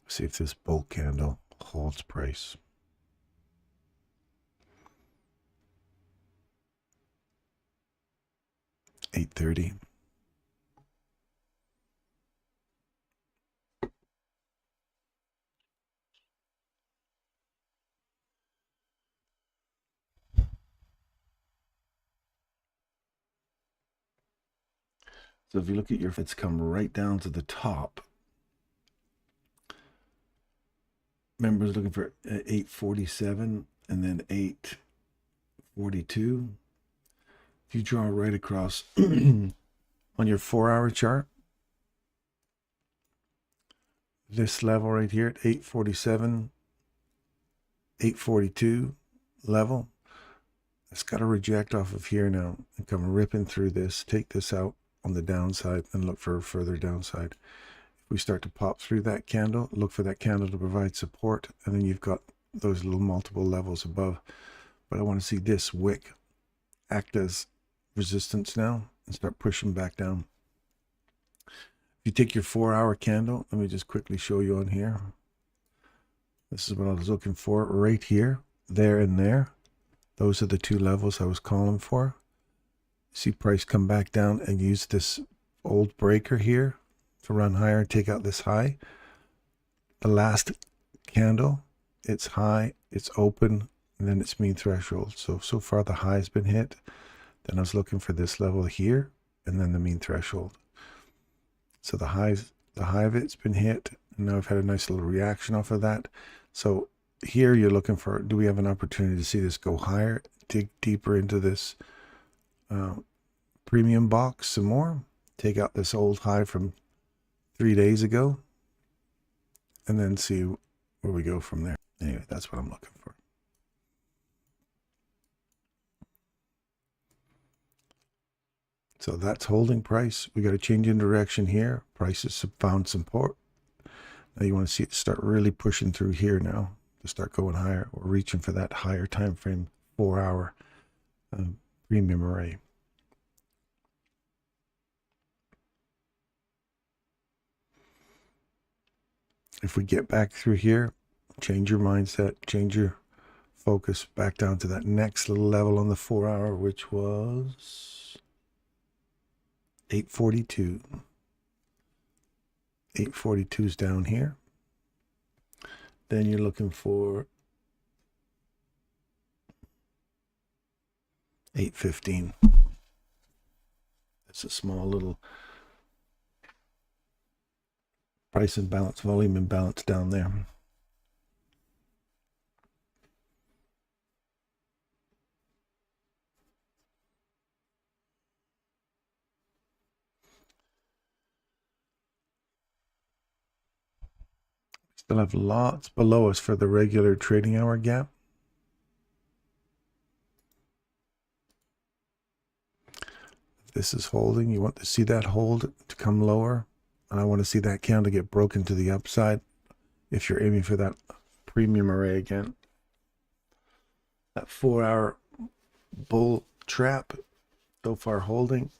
S1: See if this bull candle holds price. $8.30. So if you look at your, it's come right down to the top. Remember, looking for 847 and then 842. If you draw right across on your 4-hour chart, this level right here at 847, 842 level, it's got to reject off of here now and come ripping through this, take this out on the downside and look for a further downside. If we start to pop through that candle, look for that candle to provide support, and then you've got those little multiple levels above. But I want to see this wick act as resistance now and start pushing back down. If you take your 4-hour candle, let me just quickly show you on here. This is what I was looking for right here, there and there. Those are the two levels I was calling for. See price come back down and use this old breaker here to run higher and take out this high. The last candle, it's high, it's open, and then it's mean threshold. So far the high has been hit. Then I was looking for this level here and then the mean threshold. So the high of it's been hit, and now I've had a nice little reaction off of that. So here you're looking for, do we have an opportunity to see this go higher, dig deeper into this premium box some more, take out this old high from 3 days ago, and then see where we go from there. Anyway, that's what I'm looking for. So that's holding price. We got a change in direction here. Prices found support. Now you want to see it start really pushing through here now to start going higher. We're reaching for that higher time frame 4-hour premium array. If we get back through here, change your mindset, change your focus back down to that next little level on the 4-hour, which was 842. 842 is down here. Then you're looking for 815. That's a small little price imbalance, volume imbalance down there. Still have lots below us for the regular trading hour gap. This is holding. You want to see that hold to come lower. And I want to see that candle get broken to the upside if you're aiming for that premium array again. That 4-hour bull trap so far holding.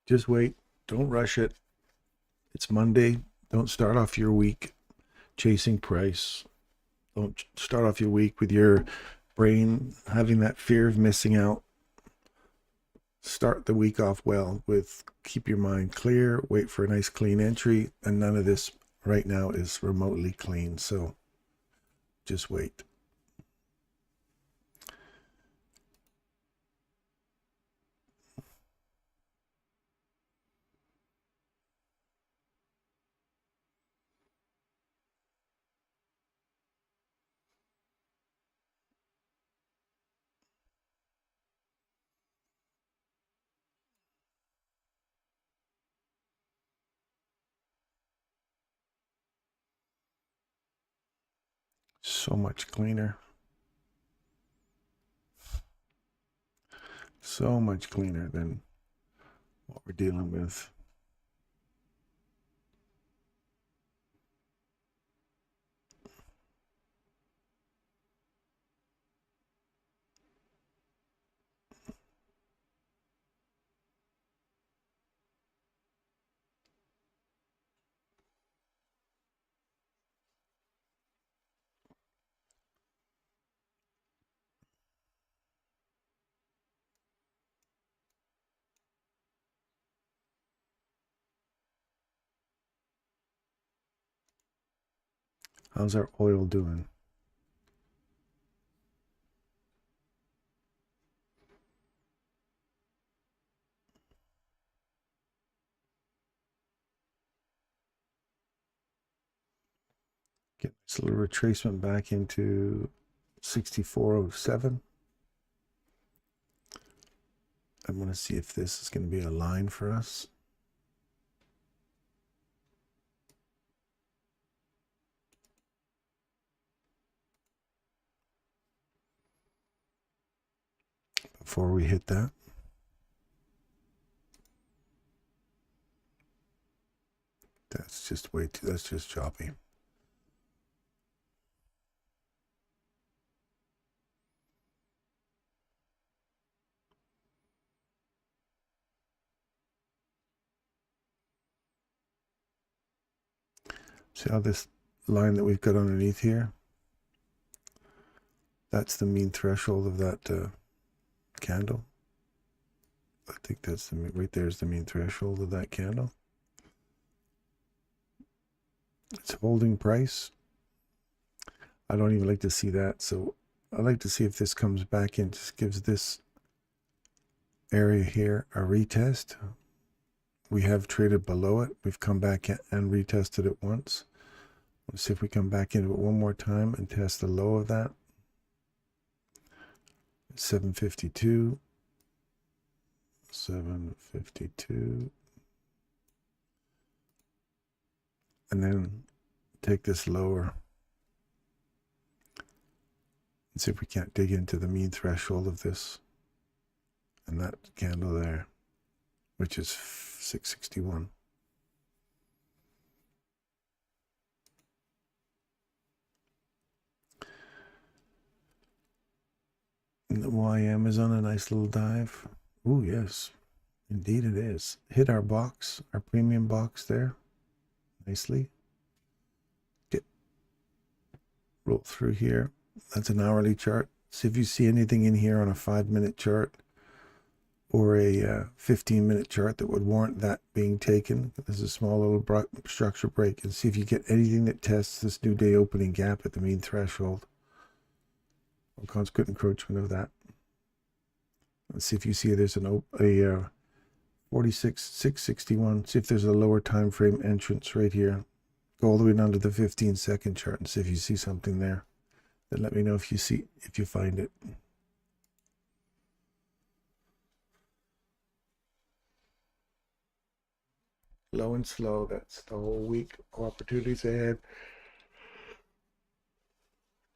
S1: Just wait. Don't rush it. It's Monday. Don't start off your week chasing price. Don't start off your week with your brain having that fear of missing out. Start the week off well with keep your mind clear, wait for a nice clean entry, and none of this right now is remotely clean. So just wait. So much cleaner. So much cleaner than what we're dealing with. How's our oil doing? Get this little retracement back into 6407. I want to see if this is going to be a line for us. Before we hit that. That's just way too, that's just choppy. See how this line that we've got underneath here? That's the mean threshold of that candle. I think that's the right there's the mean threshold of that candle. It's holding price. I don't even like to see that, so I like to see if this comes back and just gives this area here a retest. We have traded below it. We've come back and retested it once. Let's see if we come back into it one more time and test the low of that. 752. 752. And then take this lower and see if we can't dig into the mean threshold of this and that candle there, which is 661. And the YM is on a nice little dive. Oh, yes, indeed it is. Hit our box, our premium box there, nicely. Roll through here. That's an hourly chart. See if you see anything in here on a 5-minute chart or a 15-minute chart that would warrant that being taken. There's a small little structure break, and see if you get anything that tests this new day opening gap at the mean threshold or consequent encroachment of that. Let's see if you see there's a 46,661. See if there's a lower time frame entrance right here. Go all the way down to the 15-second chart and see if you see something there. Then let me know if you find it. Low and slow. That's the whole week. Opportunities ahead.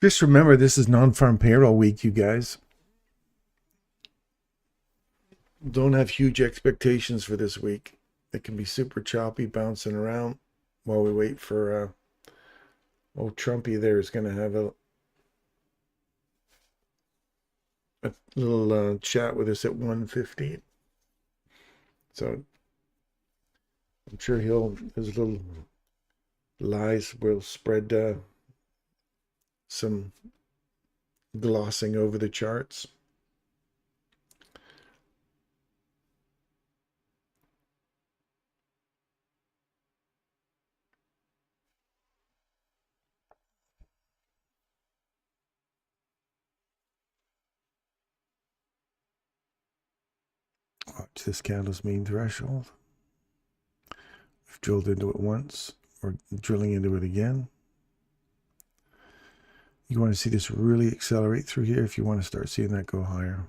S1: Just remember, this is non-farm payroll week, you guys. Don't have huge expectations for this week. It can be super choppy, bouncing around while we wait for old Trumpy there is going to have a little chat with us at 1:15. So I'm sure his little lies will spread some glossing over the charts. Watch this candle's mean threshold. We've drilled into it once. We're drilling into it again. You want to see this really accelerate through here if you want to start seeing that go higher.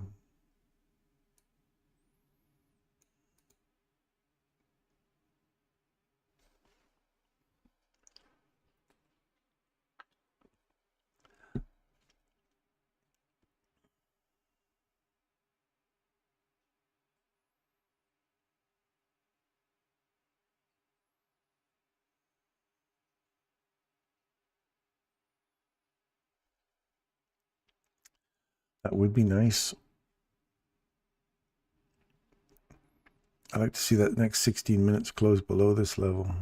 S1: That would be nice. I like to see that next 16 minutes close below this level.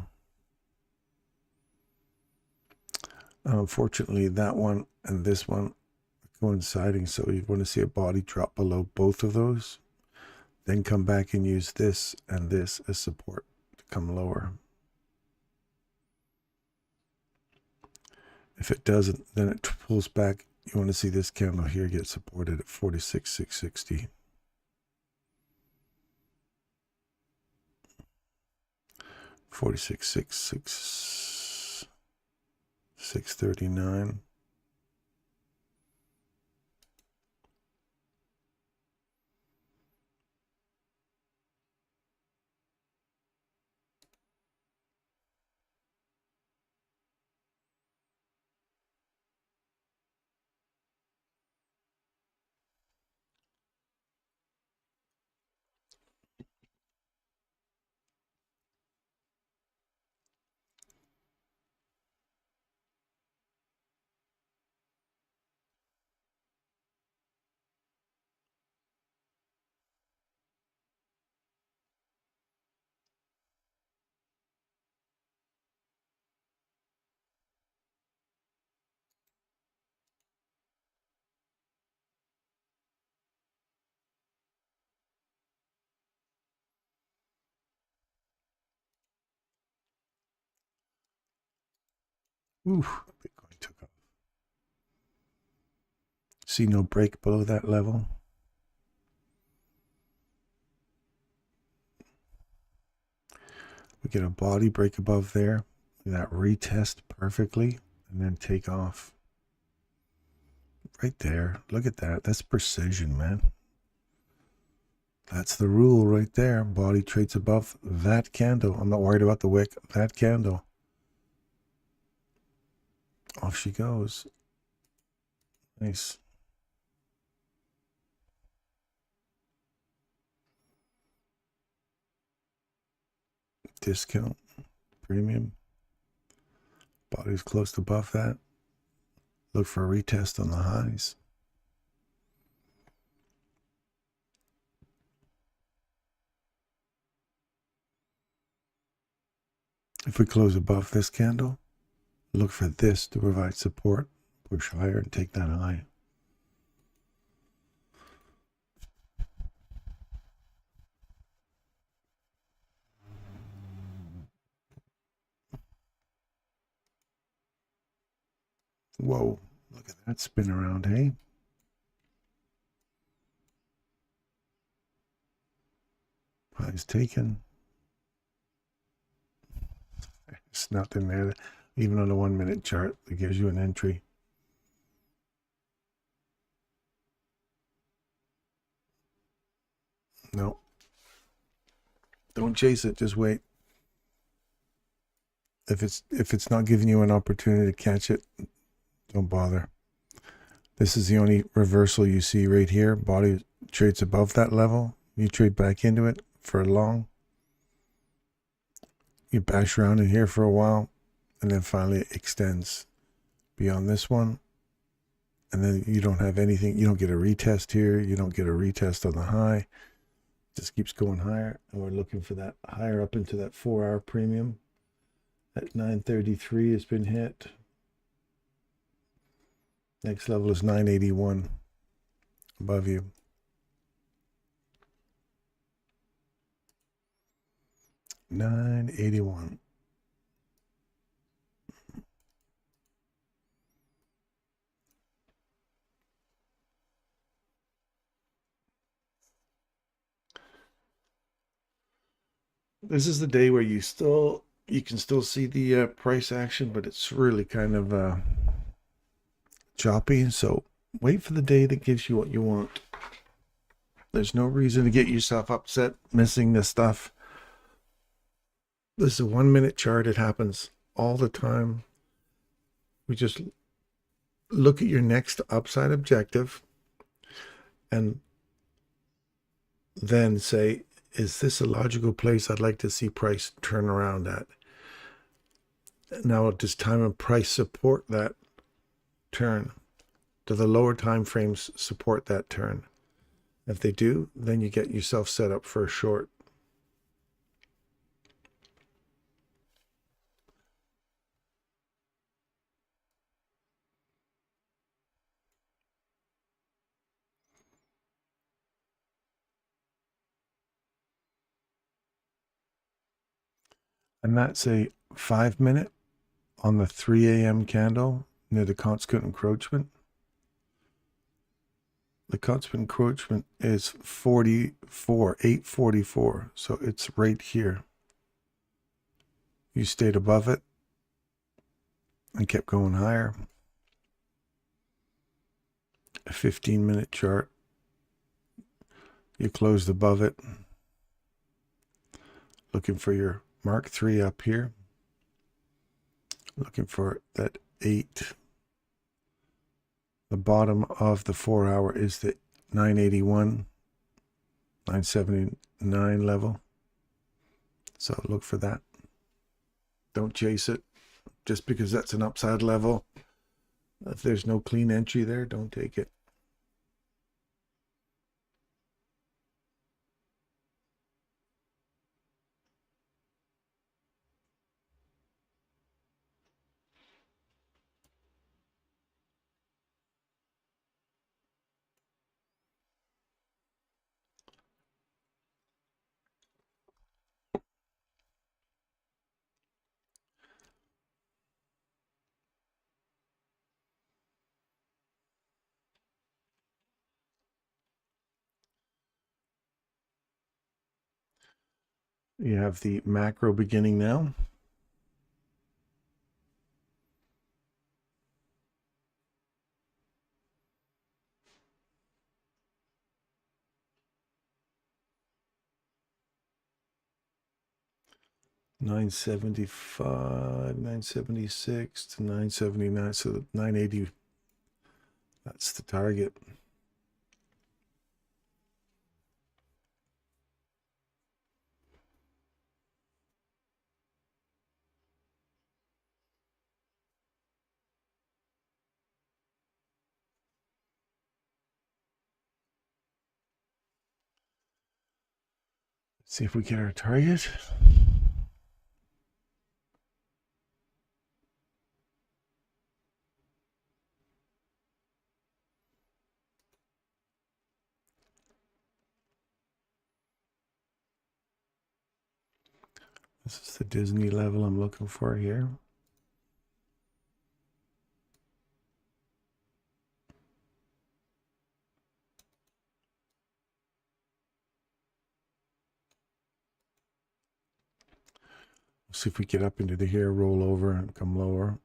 S1: Unfortunately, that one and this one are coinciding, so you want to see a body drop below both of those, then come back and use this and this as support to come lower. If it doesn't, then it pulls back. You want to see this candle here get supported at 46,660. $46,639. Ooh, Bitcoin took off. See no break below that level. We get a body break above there. That retest perfectly and then take off. Right there. Look at that. That's precision, man. That's the rule right there. Body trades above that candle. I'm not worried about the wick. That candle. Off she goes. Nice. Discount. Premium. Body's close to above that. Look for a retest on the highs. If we close above this candle, look for this to provide support. Push higher and take that high. Whoa, look at that spin around, hey? Highs taken. There's nothing there, even on a 1 minute chart that gives you an entry. No. Don't chase it, just wait. If it's not giving you an opportunity to catch it, don't bother. This is the only reversal you see right here. Body trades above that level. You trade back into it for a long. You bash around in here for a while, and then finally it extends beyond this one. And then you don't have anything. You don't get a retest here. You don't get a retest on the high. It just keeps going higher. And we're looking for that higher up into that 4-hour premium. At 933 has been hit. Next level is 981 above you. $9.81. This is the day where you can still see the price action, but it's really kind of choppy. So wait for the day that gives you what you want. There's no reason to get yourself upset missing this stuff. This is a 1-minute chart. It happens all the time. We just look at your next upside objective and then say, is this a logical place I'd like to see price turn around at? Now, does time and price support that turn? Do the lower time frames support that turn? If they do, then you get yourself set up for a short. And that's a 5-minute on the 3 a.m. candle near the constant encroachment. The constant encroachment is 844. So it's right here. You stayed above it and kept going higher. A 15-minute chart. You closed above it. Looking for your Mark 3 up here. Looking for that 8. The bottom of the 4-hour is the 981, 979 level. So look for that. Don't chase it just because that's an upside level. If there's no clean entry there, don't take it. You have the macro beginning now. $975, $976 to $979. So $980. That's the target. Let's see if we get our target. This is the Disney level I'm looking for here. See if we get up into the here, roll over and come lower.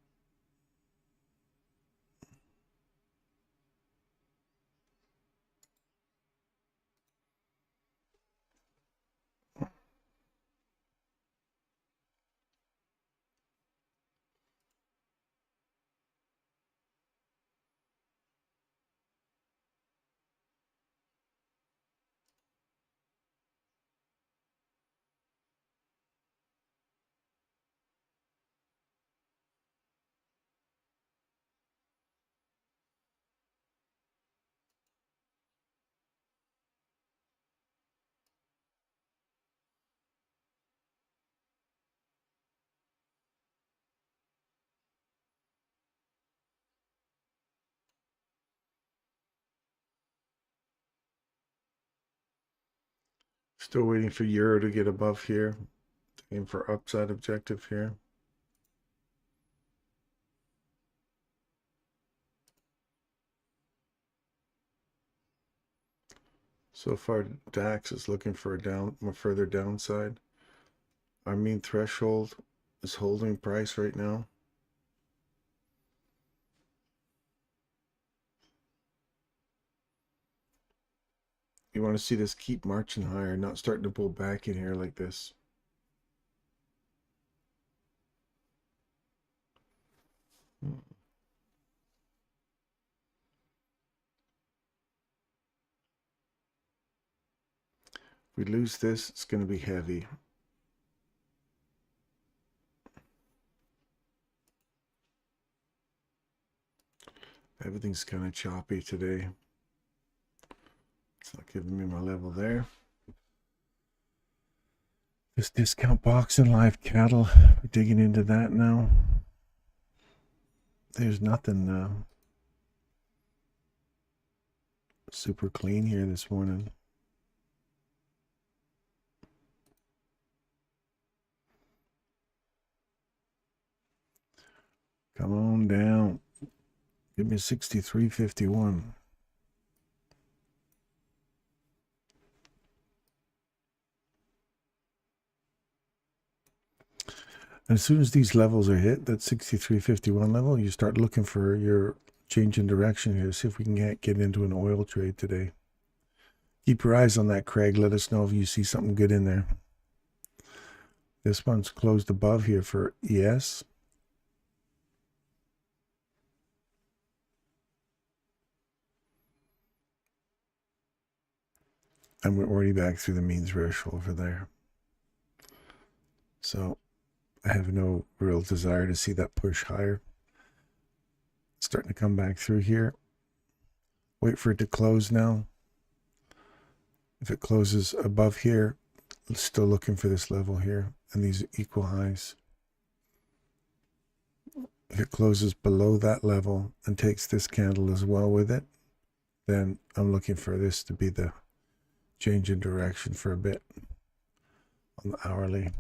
S1: Still waiting for euro to get above here. Aim for upside objective here. So far, DAX is looking for a further downside. Our mean threshold is holding price right now. You want to see this keep marching higher, not starting to pull back in here like this. If we lose this, it's going to be heavy. Everything's kind of choppy today. It's not giving me my level there. This discount box and live cattle, we're digging into that now. There's nothing super clean here this morning. Come on down. Give me 63.51. And as soon as these levels are hit, that 63.51 level, you start looking for your change in direction here. See if we can get into an oil trade today. Keep your eyes on that, Craig. Let us know if you see something good in there. This one's closed above here for ES. And we're already back through the mean threshold over there. So I have no real desire to see that push higher. It's starting to come back through here. Wait for it to close now. If it closes above here, it's still looking for this level here and these equal highs. If it closes below that level and takes this candle as well with it, then I'm looking for this to be the change in direction for a bit on the hourly.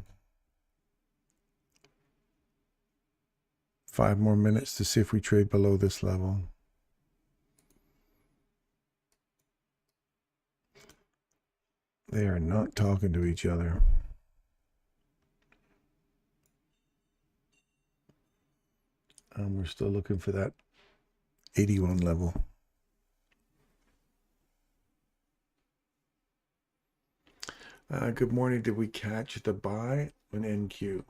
S1: 5 more minutes to see if we trade below this level. They are not talking to each other. And we're still looking for that 81 level. Good morning. Did we catch the buy on NQ?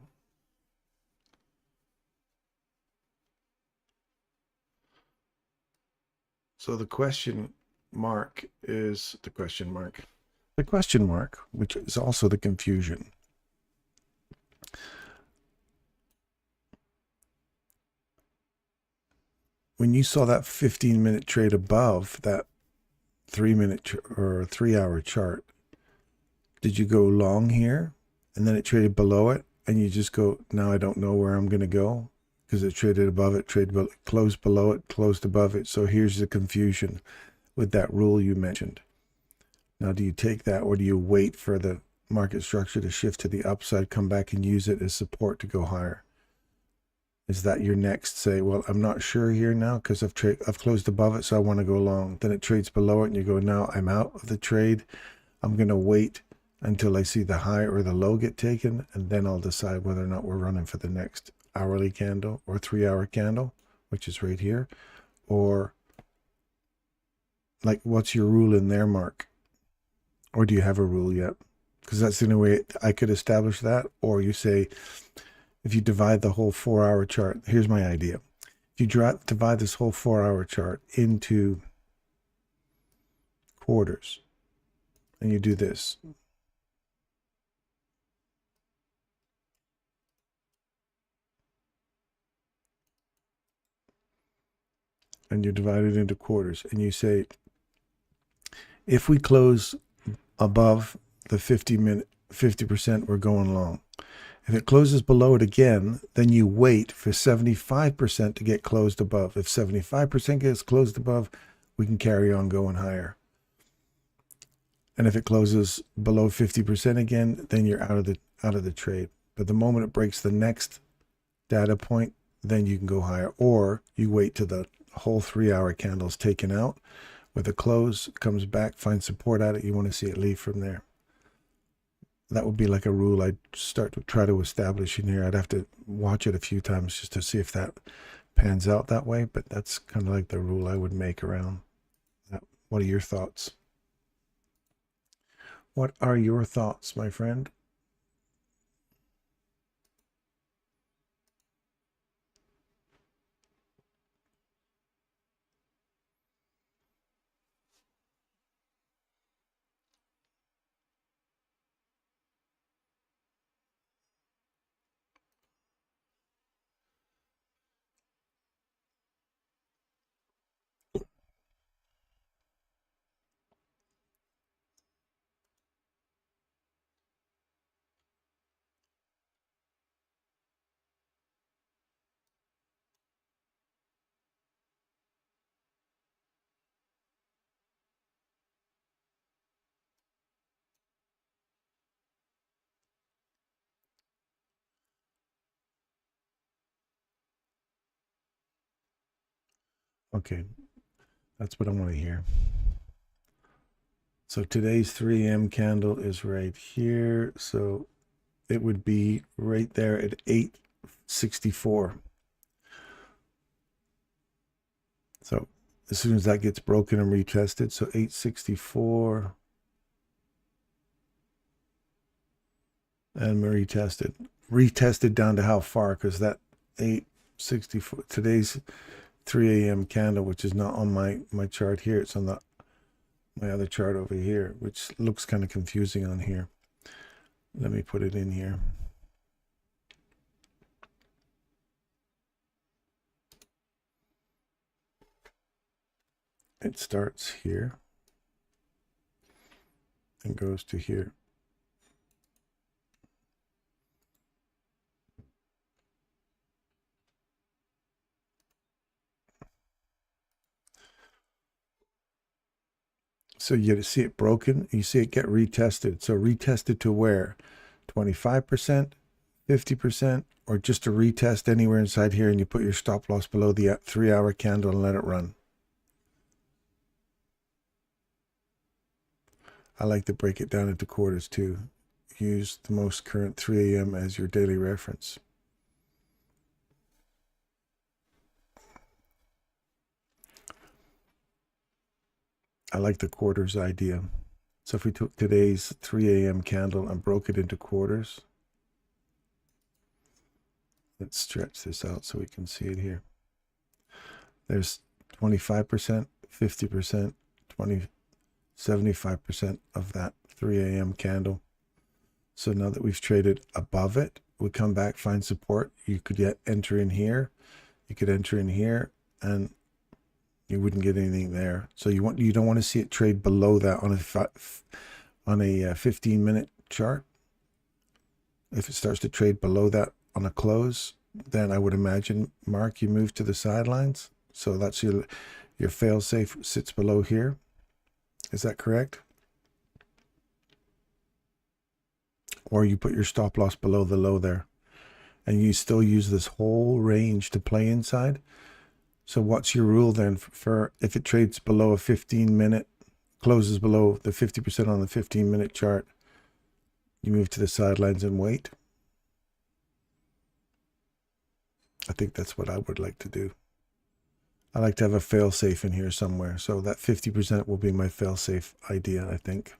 S1: So the question mark is the question mark. The question mark, which is also the confusion. When you saw that 15-minute trade above that 3-minute or 3-hour chart, did you go long here and then it traded below it and you just go, now I don't know where I'm going to go because it traded above it, closed below it, closed above it. So here's the confusion with that rule you mentioned. Now, do you take that or do you wait for the market structure to shift to the upside, come back and use it as support to go higher? Is that your next say, well, I'm not sure here now because I've closed above it, so I want to go long. Then it trades below it and you go, now I'm out of the trade. I'm going to wait until I see the high or the low get taken, and then I'll decide whether or not we're running for the next hourly candle or 3-hour candle, which is right here. Or like, what's your rule in there, Mark? Or do you have a rule yet? Because that's the only way I could establish that. Or you say, if you divide the whole 4-hour chart, here's my idea. If you divide this whole 4-hour chart into quarters, and you do this. And you divide it into quarters, and you say, if we close above the 50%, we're going long. If it closes below it again, then you wait for 75% to get closed above. If 75% gets closed above, we can carry on going higher. And if it closes below 50% again, then you're out of the trade. But the moment it breaks the next data point, then you can go higher, or you wait till the whole 3-hour candle's taken out with a close, comes back, find support at it. You want to see it leave from there. That would be like a rule I'd start to try to establish in here. I'd have to watch it a few times just to see if that pans out that way, but that's kind of like the rule I would make around that. What are your thoughts? What are your thoughts, my friend? Okay, that's what I want to hear. So today's 3 a.m. candle is right here. So it would be right there at 864. So as soon as that gets broken and retested, so 864 and retested down to how far? Because that 864, today's 3 a.m. candle, which is not on my chart here, it's on my other chart over here, which looks kind of confusing on here. Let me put it in here. It starts here and goes to here. So you see it broken, you see it get retested. So retested to where? 25%, 50%, or just a retest anywhere inside here, and you put your stop loss below the 3-hour candle and let it run. I like to break it down into quarters too. Use the most current 3 a.m. as your daily reference. I like the quarters idea. So if we took today's 3 a.m. candle and broke it into quarters, let's stretch this out so we can see it here. There's 25%, 50%, 75% of that 3 a.m. candle. So now that we've traded above it, we come back, find support. You could enter in here. You could enter in here, and you wouldn't get anything there. So you don't want to see it trade below that on a 15-minute chart. If it starts to trade below that on a close, then I would imagine, Mark, you move to the sidelines. So that's your fail safe sits below here. Is that correct? Or you put your stop loss below the low there, and you still use this whole range to play inside. So what's your rule then for if it trades below a 15-minute, closes below the 50% on the 15-minute chart, you move to the sidelines and wait? I think that's what I would like to do. I like to have a fail-safe in here somewhere. So that 50% will be my fail-safe idea, I think.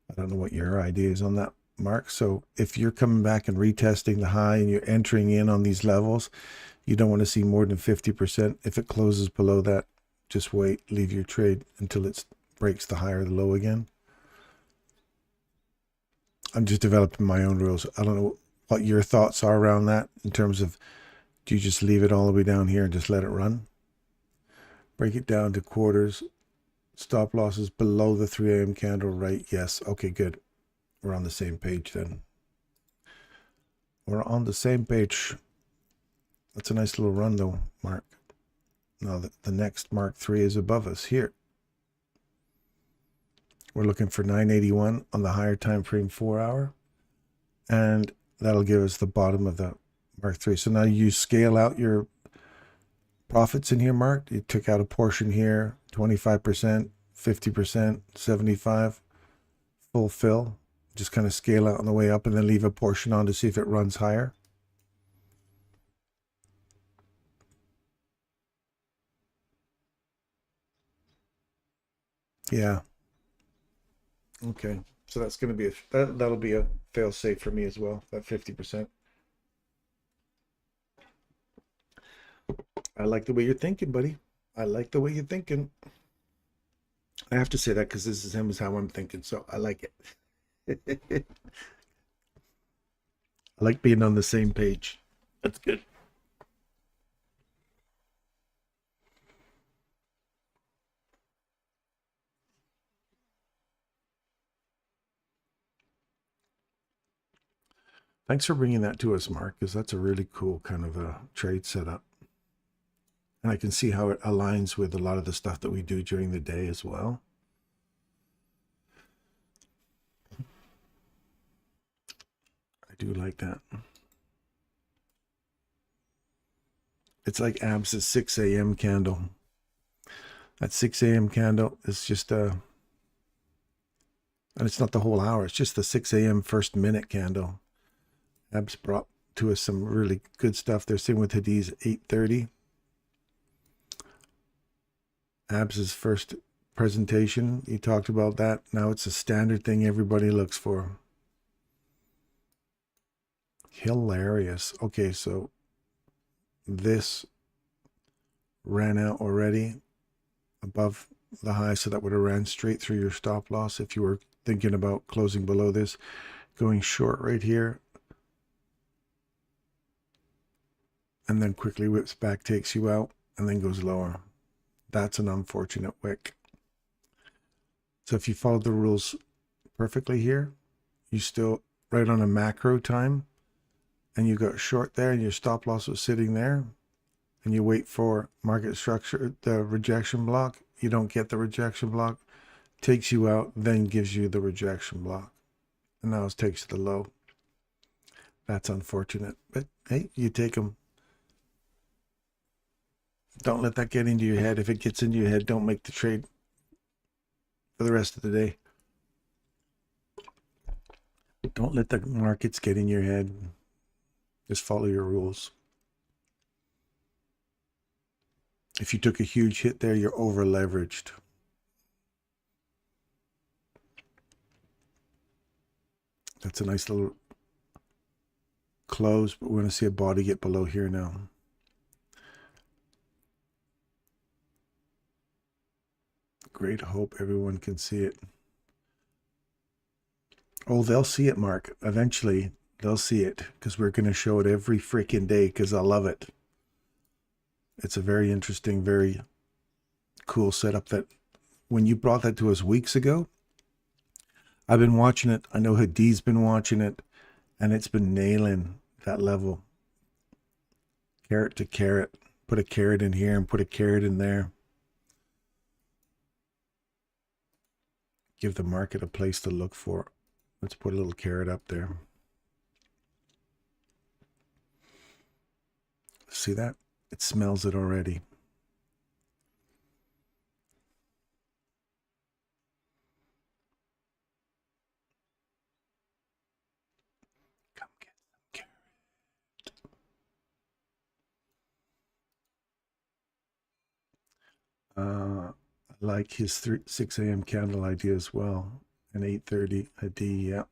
S1: I don't know what your idea is on that, Mark. So if you're coming back and retesting the high and you're entering in on these levels, you don't want to see more than 50%. If it closes below that, just wait, leave your trade until it breaks the high or the low again. I'm just developing my own rules. I don't know what your thoughts are around that in terms of, do you just leave it all the way down here and just let it run? Break it down to quarters. Stop losses below the 3 a.m. candle, right? Yes. Okay, good. We're on the same page then. We're on the same page. That's a nice little run though, Mark. Now the next Mark 3 is above us here. We're looking for 981 on the higher time frame 4 hour. And that'll give us the bottom of the Mark 3. So now you scale out your profits in here, Mark. You took out a portion here, 25%, 50%, 75, full fill. Just kind of scale out on the way up and then leave a portion on to see if it runs higher. Yeah. Okay. So that's going to be that'll be a fail safe for me as well, that 50%. I like the way you're thinking, buddy. I like the way you're thinking. I have to say that because this is how I'm thinking, so I like it. I like being on the same page. That's good. Thanks for bringing that to us, Mark, because that's a really cool kind of a trade setup. And I can see how it aligns with a lot of the stuff that we do during the day as well. I do like that. It's like Abs' 6 a.m. candle. That 6 a.m. candle is just and it's not the whole hour, it's just the 6 a.m. first minute candle. Abs brought to us some really good stuff. They're sitting with Hadiz 8:30. Abs' first presentation, he talked about that. Now it's a standard thing everybody looks for. Hilarious. Okay, so this ran out already above the high, so that would have ran straight through your stop loss if you were thinking about closing below this. Going short right here, and then quickly whips back, takes you out, and then goes lower. That's an unfortunate wick. So if you followed the rules perfectly here, you still right on a macro time, and you got short there, and your stop loss was sitting there, and you wait for market structure, the rejection block. You don't get the rejection block, takes you out, then gives you the rejection block, and now it takes you to the low. That's unfortunate, but hey, you take them. Don't let that get into your head. If it gets into your head, don't make the trade for the rest of the day. Don't let the markets get in your head. Just follow your rules. If you took a huge hit there, you're over leveraged. That's a nice little close, but we're going to see a body get below here now. Great, hope everyone can see it. Oh, they'll see it, Mark. Eventually, they'll see it because we're going to show it every freaking day because I love it. It's a very interesting, very cool setup that when you brought that to us weeks ago, I've been watching it. I know Hadi's been watching it, and it's been nailing that level. Carrot to carrot. Put a carrot in here and put a carrot in there. Give the market a place to look for. Let's put a little carrot up there. See that? It smells it already. Come get some carrot. I like his 6 a.m. candle idea as well. And 8:30 a D, yeah.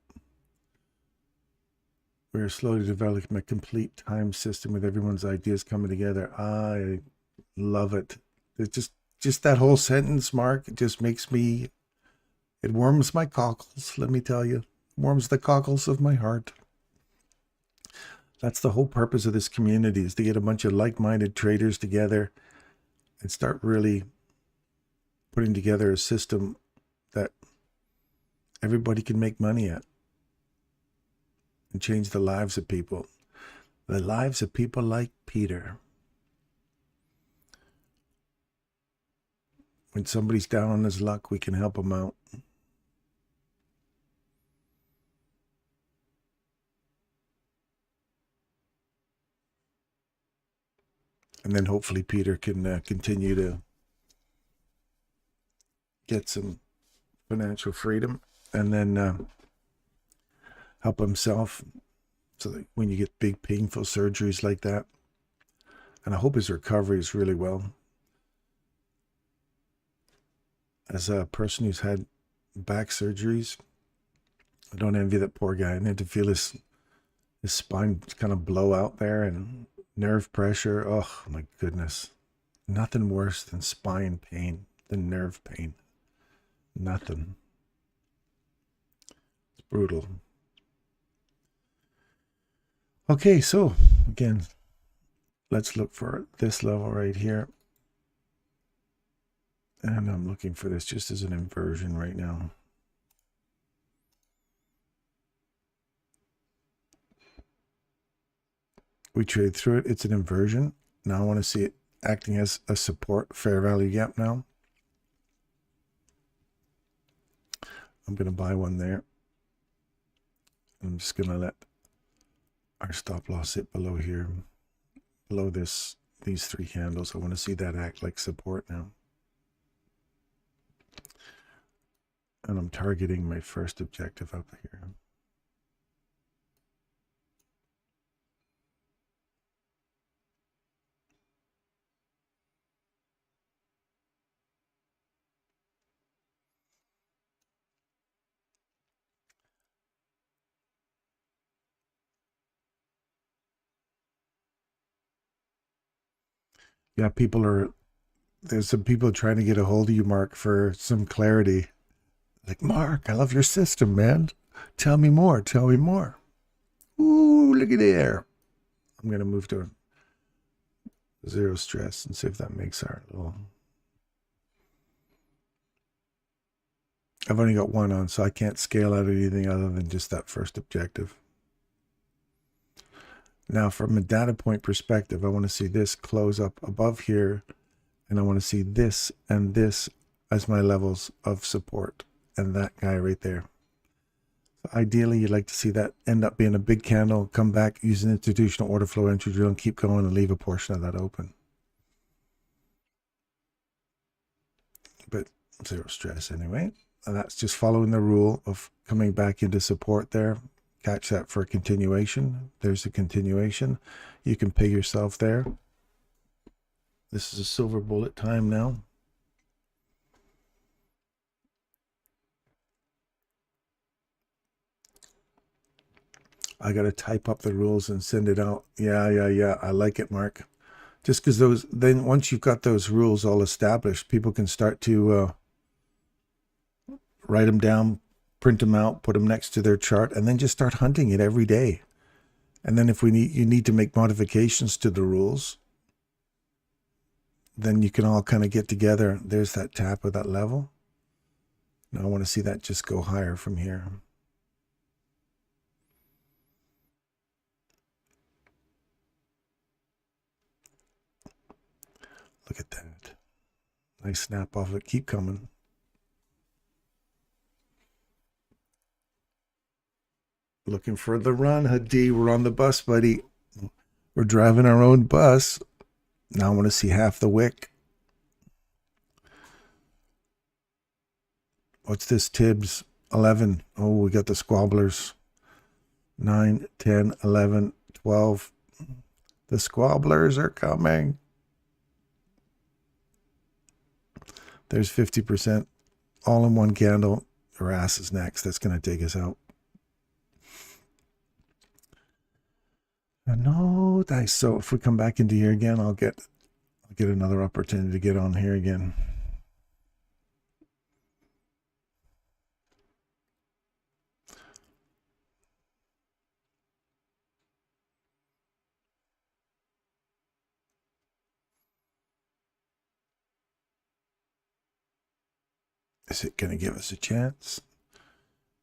S1: We're slowly developing a complete time system with everyone's ideas coming together. I love it. It's just that whole sentence, Mark, it just makes me, it warms my cockles, let me tell you. It warms the cockles of my heart. That's the whole purpose of this community, is to get a bunch of like-minded traders together and start really putting together a system that everybody can make money at and change the lives of people. The lives of people like Peter. When somebody's down on his luck, we can help them out. And then hopefully Peter can continue to get some financial freedom, and then help himself, so that when you get big painful surgeries like that, and I hope his recovery is really well. As a person who's had back surgeries, I don't envy that poor guy. I had to feel his spine kind of blow out there, and nerve pressure. Oh my goodness. Nothing worse than spine pain, than nerve pain. Nothing. It's brutal. Okay, so again, let's look for this level right here. And I'm looking for this just as an inversion right now. We trade through it. It's an inversion. Now I want to see it acting as a support, fair value gap now. I'm going to buy one there. I'm just going to let our stop loss sit below here, below these three candles. I want to see that act like support now. And I'm targeting my first objective up here. Yeah, there's some people trying to get a hold of you, Mark, for some clarity. Like, Mark, I love your system, man. Tell me more. Tell me more. Ooh, look at there. I'm going to move to zero stress and see if that makes our little... I've only got one on, so I can't scale out anything other than just that first objective. Now, from a data point perspective, I want to see this close up above here, and I want to see this and this as my levels of support, and that guy right there. So ideally, you'd like to see that end up being a big candle, come back, use an institutional order flow entry drill, and keep going and leave a portion of that open. But zero stress anyway. And that's just following the rule of coming back into support there. Catch that for a continuation. There's a continuation. You can pay yourself there. This is a silver bullet time now. I got to type up the rules and send it out. Yeah. I like it, Mark. Just because then once you've got those rules all established, people can start to write them down, print them out, put them next to their chart, and then just start hunting it every day. And then if you need to make modifications to the rules, then you can all kind of get together. There's that tap of that level. Now I want to see that just go higher from here. Look at that. Nice snap off it. Keep coming. Looking for the run, Hadi. We're on the bus, buddy. We're driving our own bus. Now I want to see half the wick. What's this, Tibbs? 11. Oh, we got the squabblers. 9, 10, 11, 12. The squabblers are coming. There's 50%. All in one candle. Our ass is next. That's going to take us out. No dice. So if we come back into here again, I'll get another opportunity to get on here again. Is it going to give us a chance?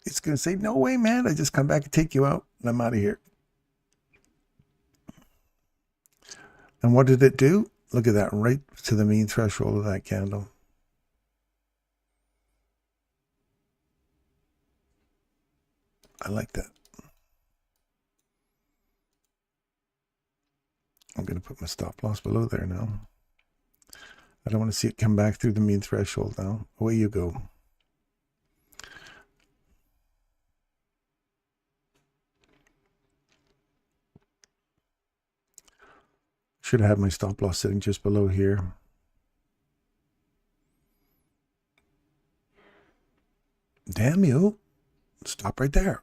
S1: It's going to say, no way, man. I just come back and take you out, and I'm out of here. And what did it do? Look at that, right to the mean threshold of that candle. I like that. I'm going to put my stop loss below there now. I don't want to see it come back through the mean threshold now. Away you go. Should have had my stop loss sitting just below here. Damn you. Stop right there.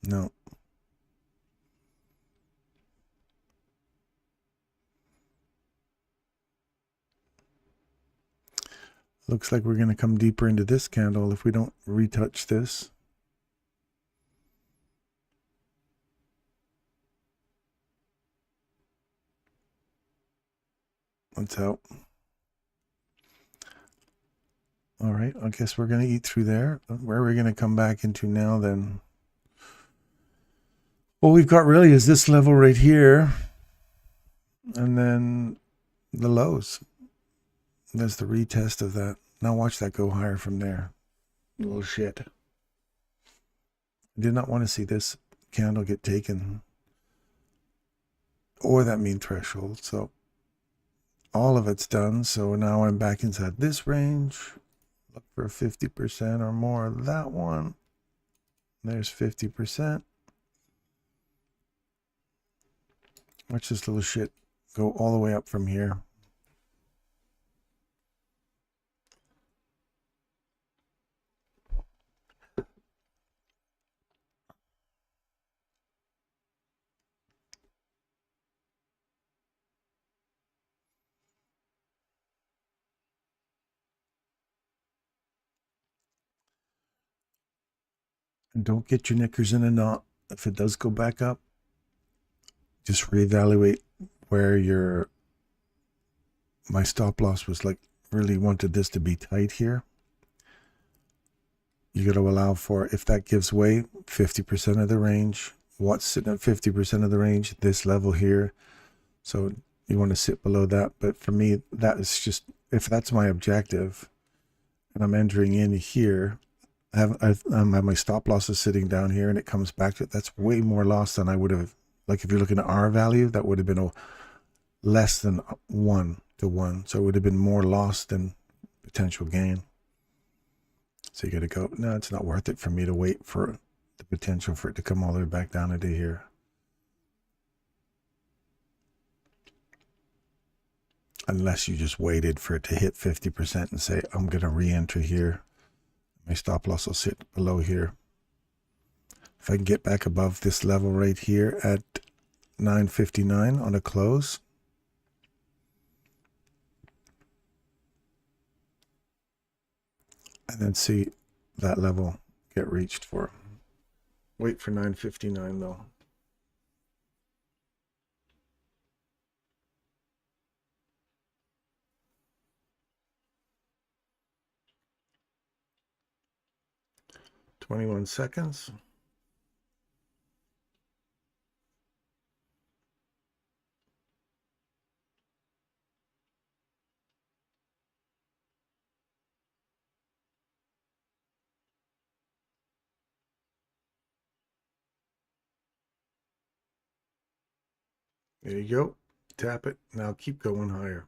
S1: No. Looks like we're going to come deeper into this candle if we don't retouch this. Let's out. All right, I guess we're going to eat through there. Where are we going to come back into now then? What we've got really is this level right here. And then the lows. There's the retest of that. Now watch that go higher from there. A little shit. I did not want to see this candle get taken. Or that mean threshold. So all of it's done. So now I'm back inside this range. Look for 50% or more of that one. There's 50%. Watch this little shit go all the way up from here. And don't get your knickers in a knot. If it does go back up, just reevaluate where my stop loss was. Like, really wanted this to be tight here. You got to allow for, if that gives way, 50% of the range. What's sitting at 50% of the range? This level here. So you want to sit below that. But for me, that is just, if that's my objective and I'm entering in here, I have my stop loss is sitting down here and it comes back to it. That's way more loss than I would have. Like if you're looking at R value, that would have been less than 1 to 1. So it would have been more loss than potential gain. So you got to go, no, it's not worth it for me to wait for the potential for it to come all the way back down into here. Unless you just waited for it to hit 50% and say, I'm going to re-enter here. My stop loss will sit below here. If I can get back above this level right here at 959 on a close. And then see that level get reached for. Wait for 959 though. "21 seconds. There you go. Tap it. Now keep going higher.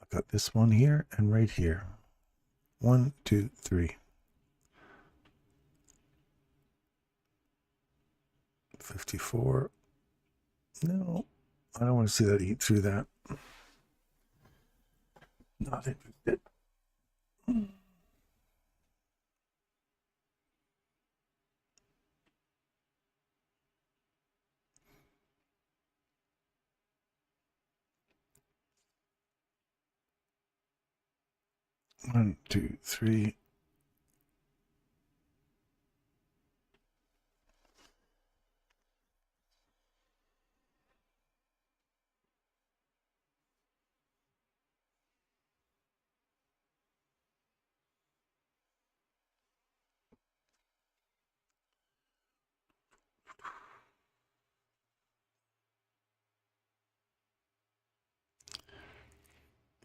S1: I've got this one here and right here. 1, 2, 3. 54. No, I don't want to see that eat through that. Not interested. 1, 2, 3.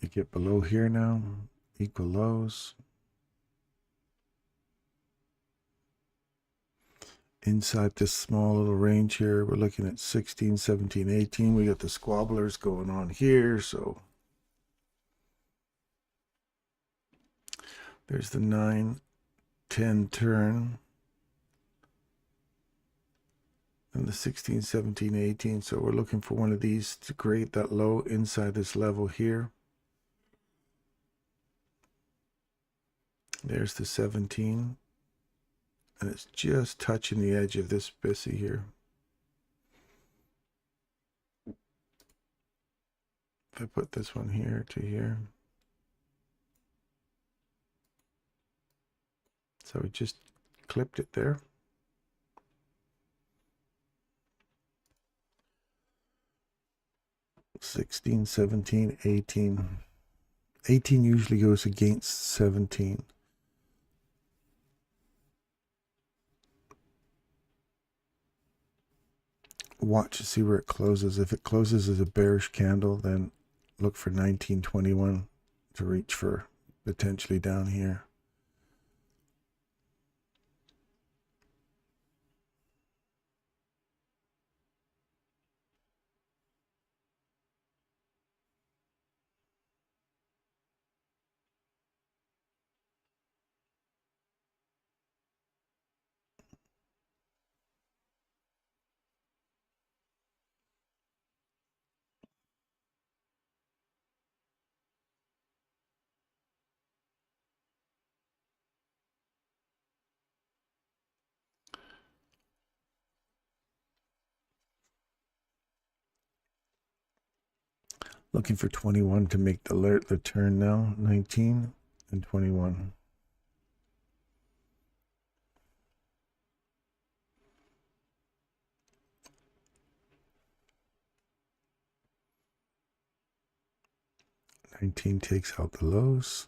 S1: You get below here now, equal lows. inside this small little range here. We're looking at 16, 17, 18. We got the squabblers going on here. So there's the 9, 10 turn. And the 16, 17, 18. So we're looking for one of these to create that low inside this level here. There's the 17. And it's just touching the edge of this BISI here. If I put this one here to here. So we just clipped it there. $16, 17, 18. 18 usually goes against 17. Watch to see where it closes. If it closes as a bearish candle, then look for 1921 to reach for potentially down here. Looking for 21 to make the turn now. 19 and 21. $19 takes out the lows.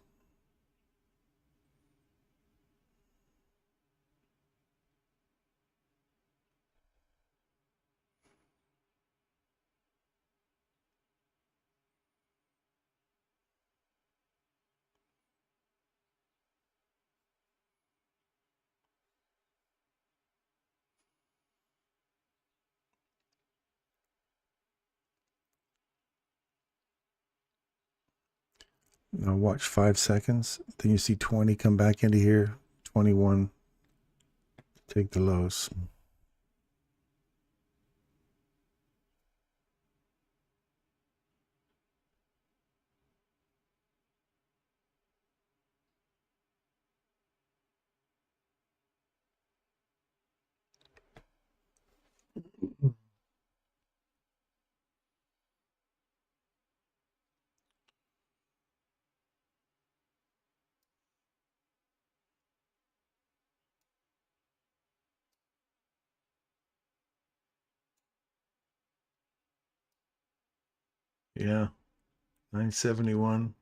S1: Now watch 5 seconds. Then you see 20 come back into here. 21. Take the lows. Yeah, 971.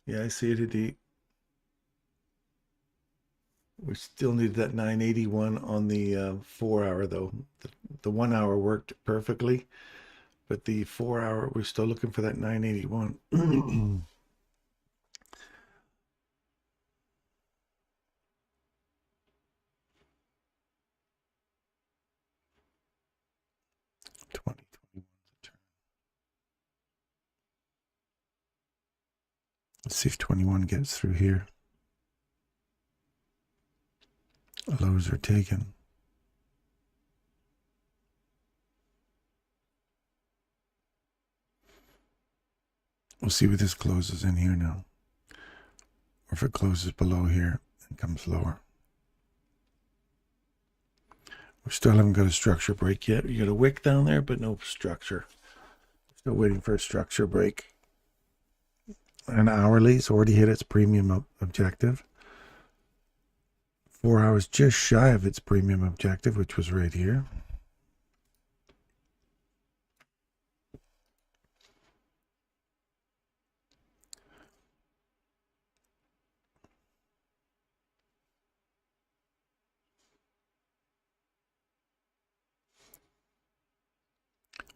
S1: Yeah, I see it, Adi. We still need that 981 on the 4 hour though. The 1 hour worked perfectly, but the 4 hour, we're still looking for that 981. 20, 21's a turn. Let's see if 21 gets through here. Lows are taken. We'll see what this closes in here now. Or if it closes below here and comes lower. We still haven't got a structure break yet. We got a wick down there, but no structure. Still waiting for a structure break. And hourly's already hit its premium objective. 4 hours just shy of its premium objective, which was right here.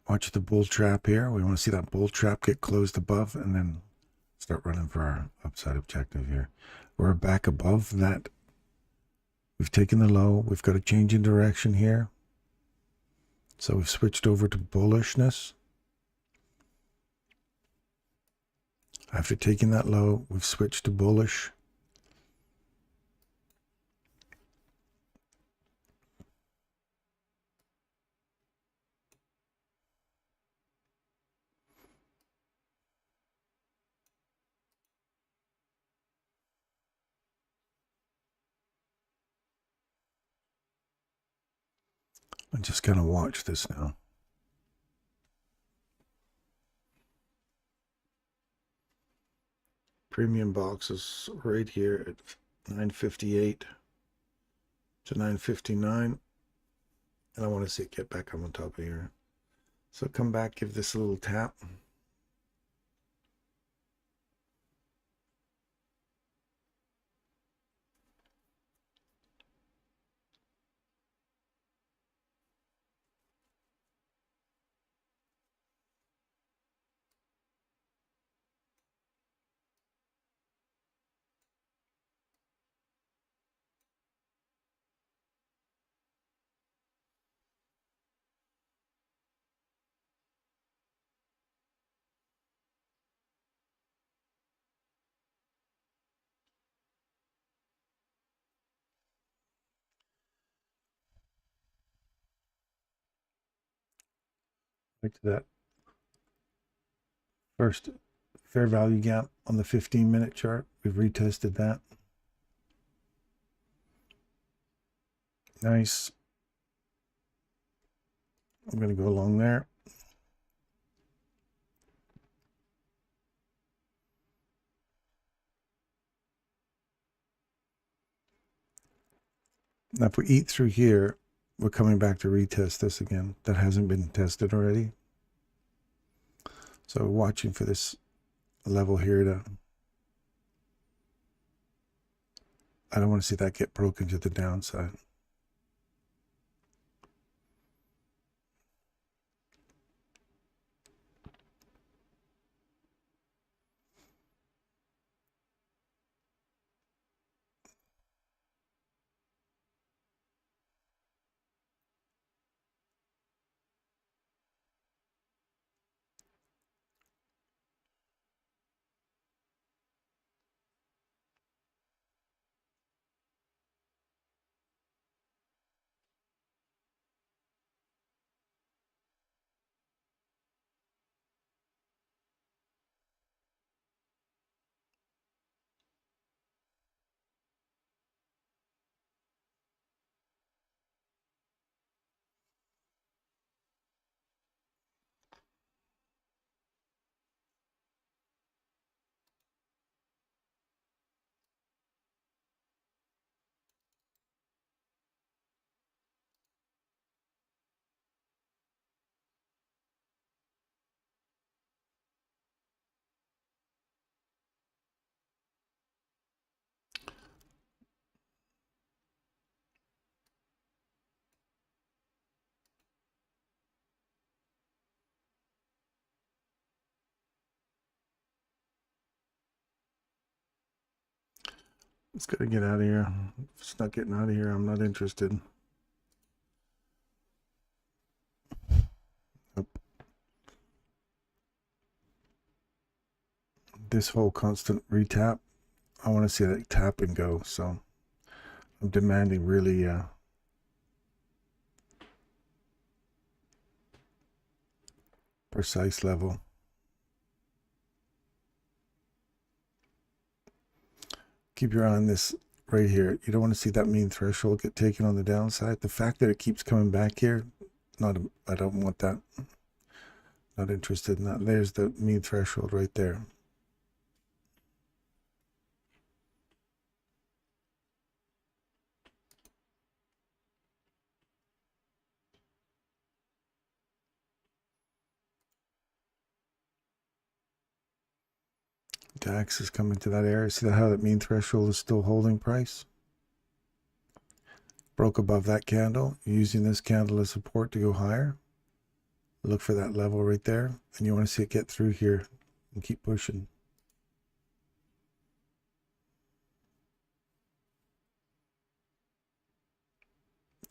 S1: Watch the bull trap here. We want to see that bull trap get closed above and then start running for our upside objective here. We're back above that. We've taken the low. We've got a change in direction here. So we've switched over to bullishness. After taking that low, we've switched to bullish. And just kind of watch this now. Premium boxes right here at 958 to 959. And I want to see it get back up on top of here. So come back, give this a little tap. Right to that first fair value gap on the 15-minute chart. We've retested that. Nice. I'm going to go along there. Now, if we eat through here, we're coming back to retest this again. That hasn't been tested already. So watching for this level here to, I don't want to see that get broken to the downside. It's got to get out of here. If it's not getting out of here, I'm not interested. Nope. This whole constant retap, I want to see that tap and go. So I'm demanding really precise level. Keep your eye on this right here. You don't want to see that mean threshold get taken on the downside. The fact that it keeps coming back here, I don't want that. Not interested in that. There's the mean threshold right there. DAX is coming to that area. See how that mean threshold is still holding price? Broke above that candle. Using this candle as support to go higher. Look for that level right there. And you want to see it get through here and keep pushing.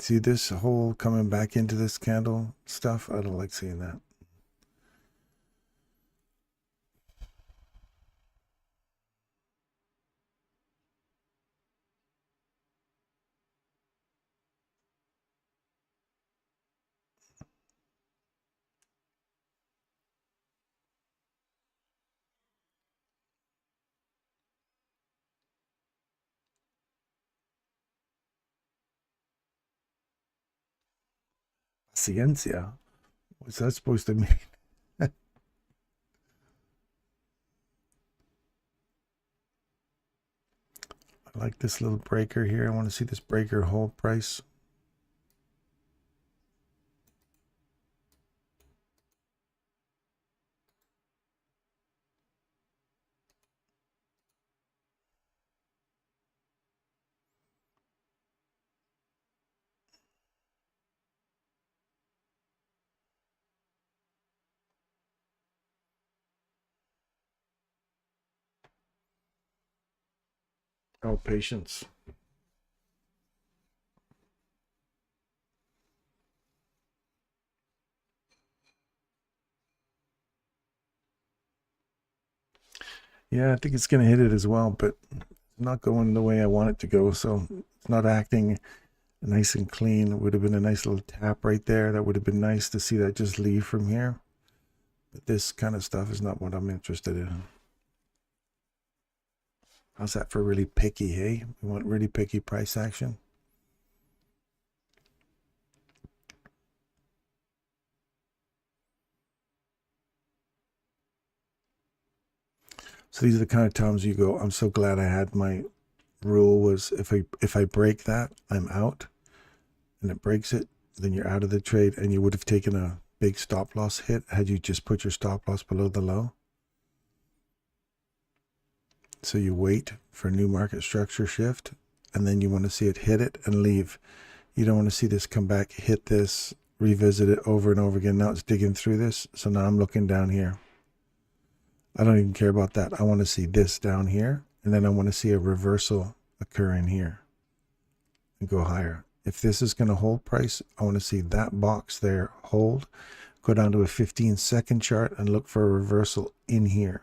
S1: See this whole coming back into this candle stuff? I don't like seeing that. Ciencia? What's that supposed to mean? I like this little breaker here. I want to see this breaker hold price. Oh, patience. Yeah, I think it's going to hit it as well, but it's not going the way I want it to go. So it's not acting nice and clean. It would have been a nice little tap right there. That would have been nice to see that just leave from here. But this kind of stuff is not what I'm interested in. How's that for really picky, hey? We want really picky price action. So these are the kind of times you go, I'm so glad I had my rule was if I break that, I'm out. And it breaks it, then you're out of the trade, and you would have taken a big stop loss hit had you just put your stop loss below the low. So you wait for new market structure shift, and then you want to see it hit it and leave. You don't want to see this come back, hit this, revisit it over and over again. Now it's digging through this. So now I'm looking down here. I don't even care about that. I want to see this down here, and then I want to see a reversal occur in here and go higher. If this is going to hold price, I want to see that box there hold, go down to a 15-second chart and look for a reversal in here.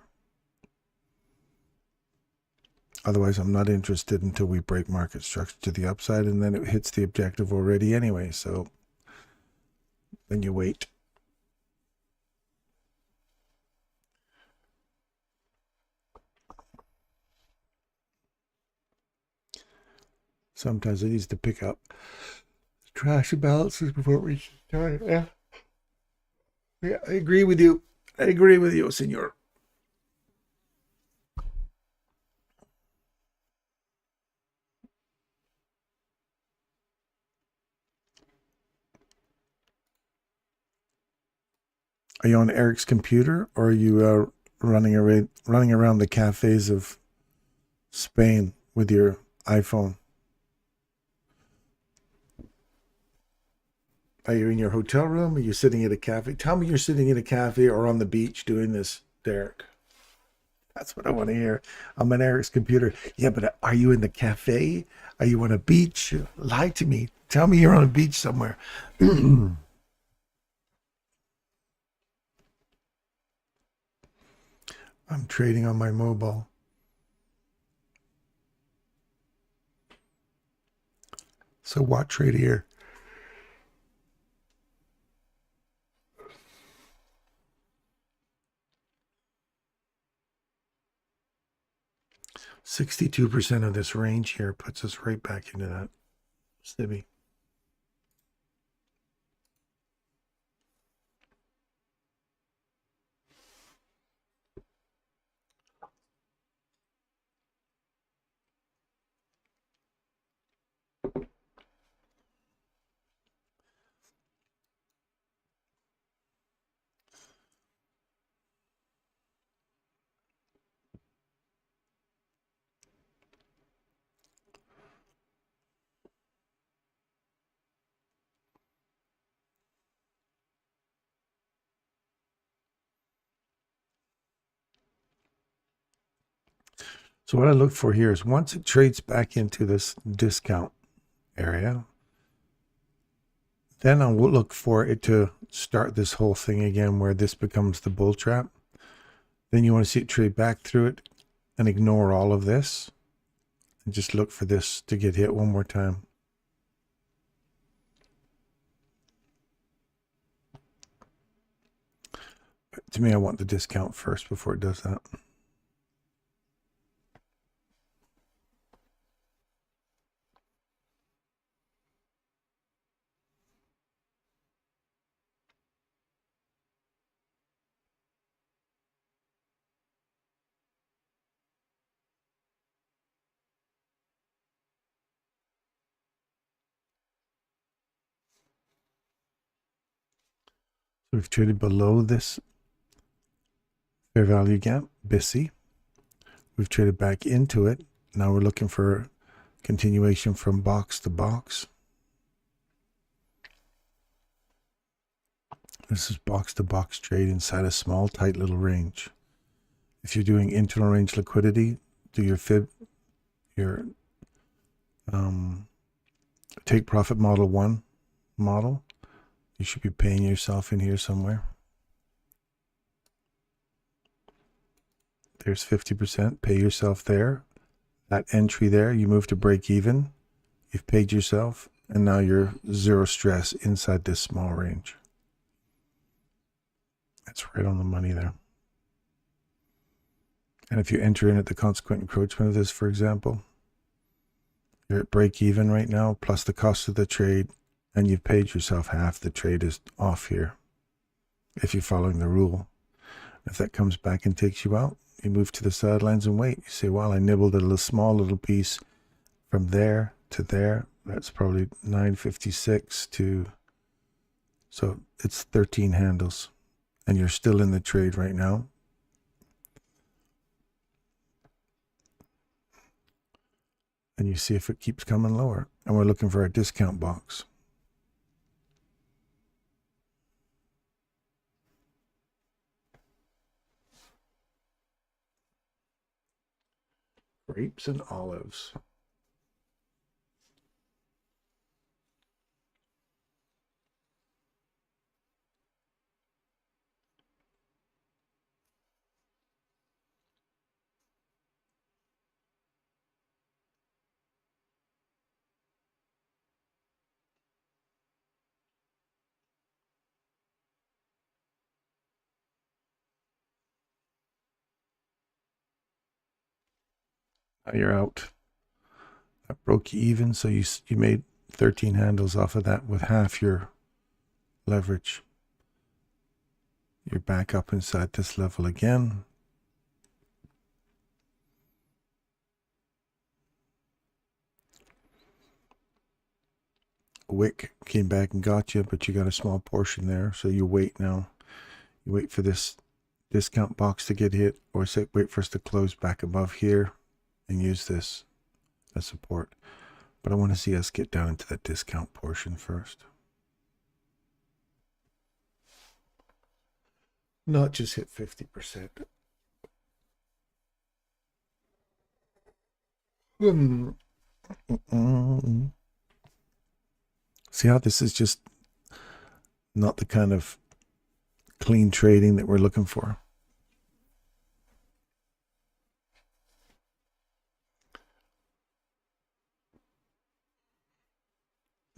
S1: Otherwise, I'm not interested until we break market structure to the upside, and then it hits the objective already anyway. So then you wait. Sometimes it needs to pick up trash balances before it reaches target. Yeah, I agree with you. I agree with you, senor. Are you on Eric's computer, or are you running around the cafes of Spain with your iPhone? Are you in your hotel room? Are you sitting at a cafe? Tell me you're sitting at a cafe or on the beach doing this, Derek. That's what I want to hear. I'm on Eric's computer. Yeah, but are you in the cafe? Are you on a beach? Lie to me. Tell me you're on a beach somewhere. I'm trading on my mobile. So what trade here? 62% of this range here puts us right back into that stibby. So what I look for here is once it trades back into this discount area, Then I will look for it to start this whole thing again where this becomes the bull trap. Then you want to see it trade back through it and ignore all of this and just look for this to get hit one more time. But to me, I want the discount first before it does that. So we've traded below this fair value gap, BISI. We've traded back into it. Now we're looking for continuation from box to box. This is box to box trade inside a small, tight little range. If you're doing internal range liquidity, do your fib, your take profit model 1 model. You should be paying yourself in here somewhere. There's 50%. Pay yourself there. That entry there, you move to break even. You've paid yourself, and now you're zero stress inside this small range. That's right on the money there. And if you enter in at the consequent encroachment of this, for example, you're at break even right now, plus the cost of the trade, and you've paid yourself half. The trade is off here if you're following the rule. If that comes back and takes you out, you move to the sidelines and wait. You say, well, I nibbled a small little piece from there to there. That's probably 956 to, so it's 13 handles. And you're still in the trade right now. And you see if it keeps coming lower. And we're looking for a discount box. Grapes and olives. Now you're out. That broke you even, so you made 13 handles off of that with half your leverage. You're back up inside this level again. Wick came back and got you, but you got a small portion there, so you wait now. You wait for this discount box to get hit, or say wait for us to close back above here and use this as support. But I want to see us get down into that discount portion first. Not just hit 50%. See how this is just not the kind of clean trading that we're looking for.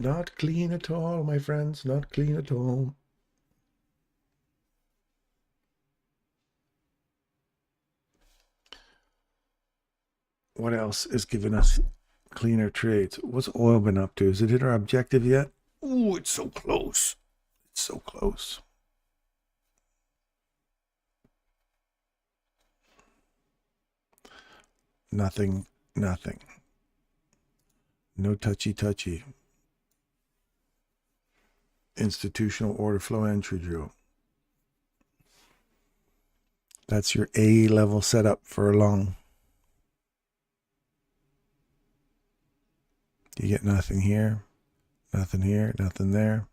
S1: Not clean at all, my friends. Not clean at all. What else is giving us cleaner trades? What's oil been up to? Is it hit our objective yet? Oh, it's so close. It's so close. Nothing, nothing. No touchy. Institutional order flow entry drill. That's your A level setup for a long. You get nothing here, nothing here, nothing there.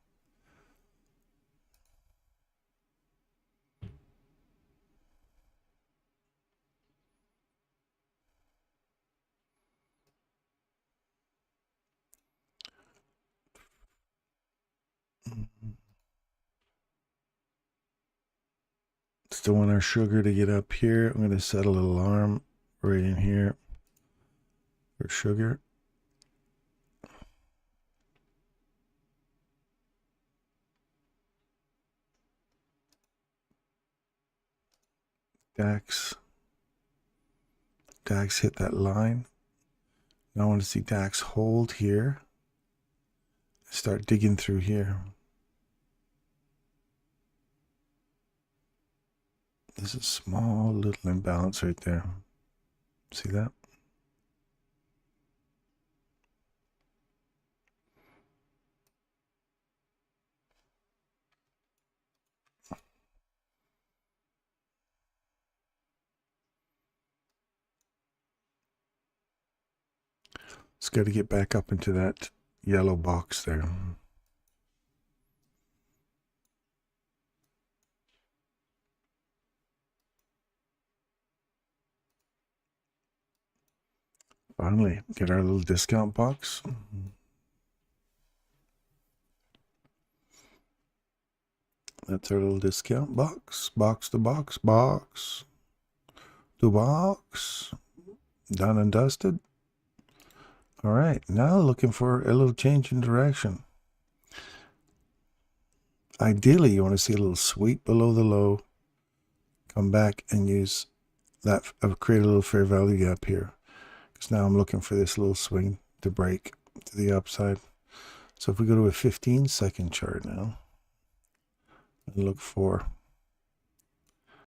S1: Still want our sugar to get up here. I'm going to set a little alarm right in here for sugar. DAX hit that line. Now I want to see DAX hold here. Start digging through here. There's a small little imbalance right there. See that? It's got to get back up into that yellow box there. Finally, get our little discount box. That's our little discount box. Box to box, box to box. Done and dusted. All right, now looking for a little change in direction. Ideally, you want to see a little sweep below the low. Come back and use that, create a little fair value gap here. Because now I'm looking for this little swing to break to the upside. So if we go to a 15-second chart now, and look for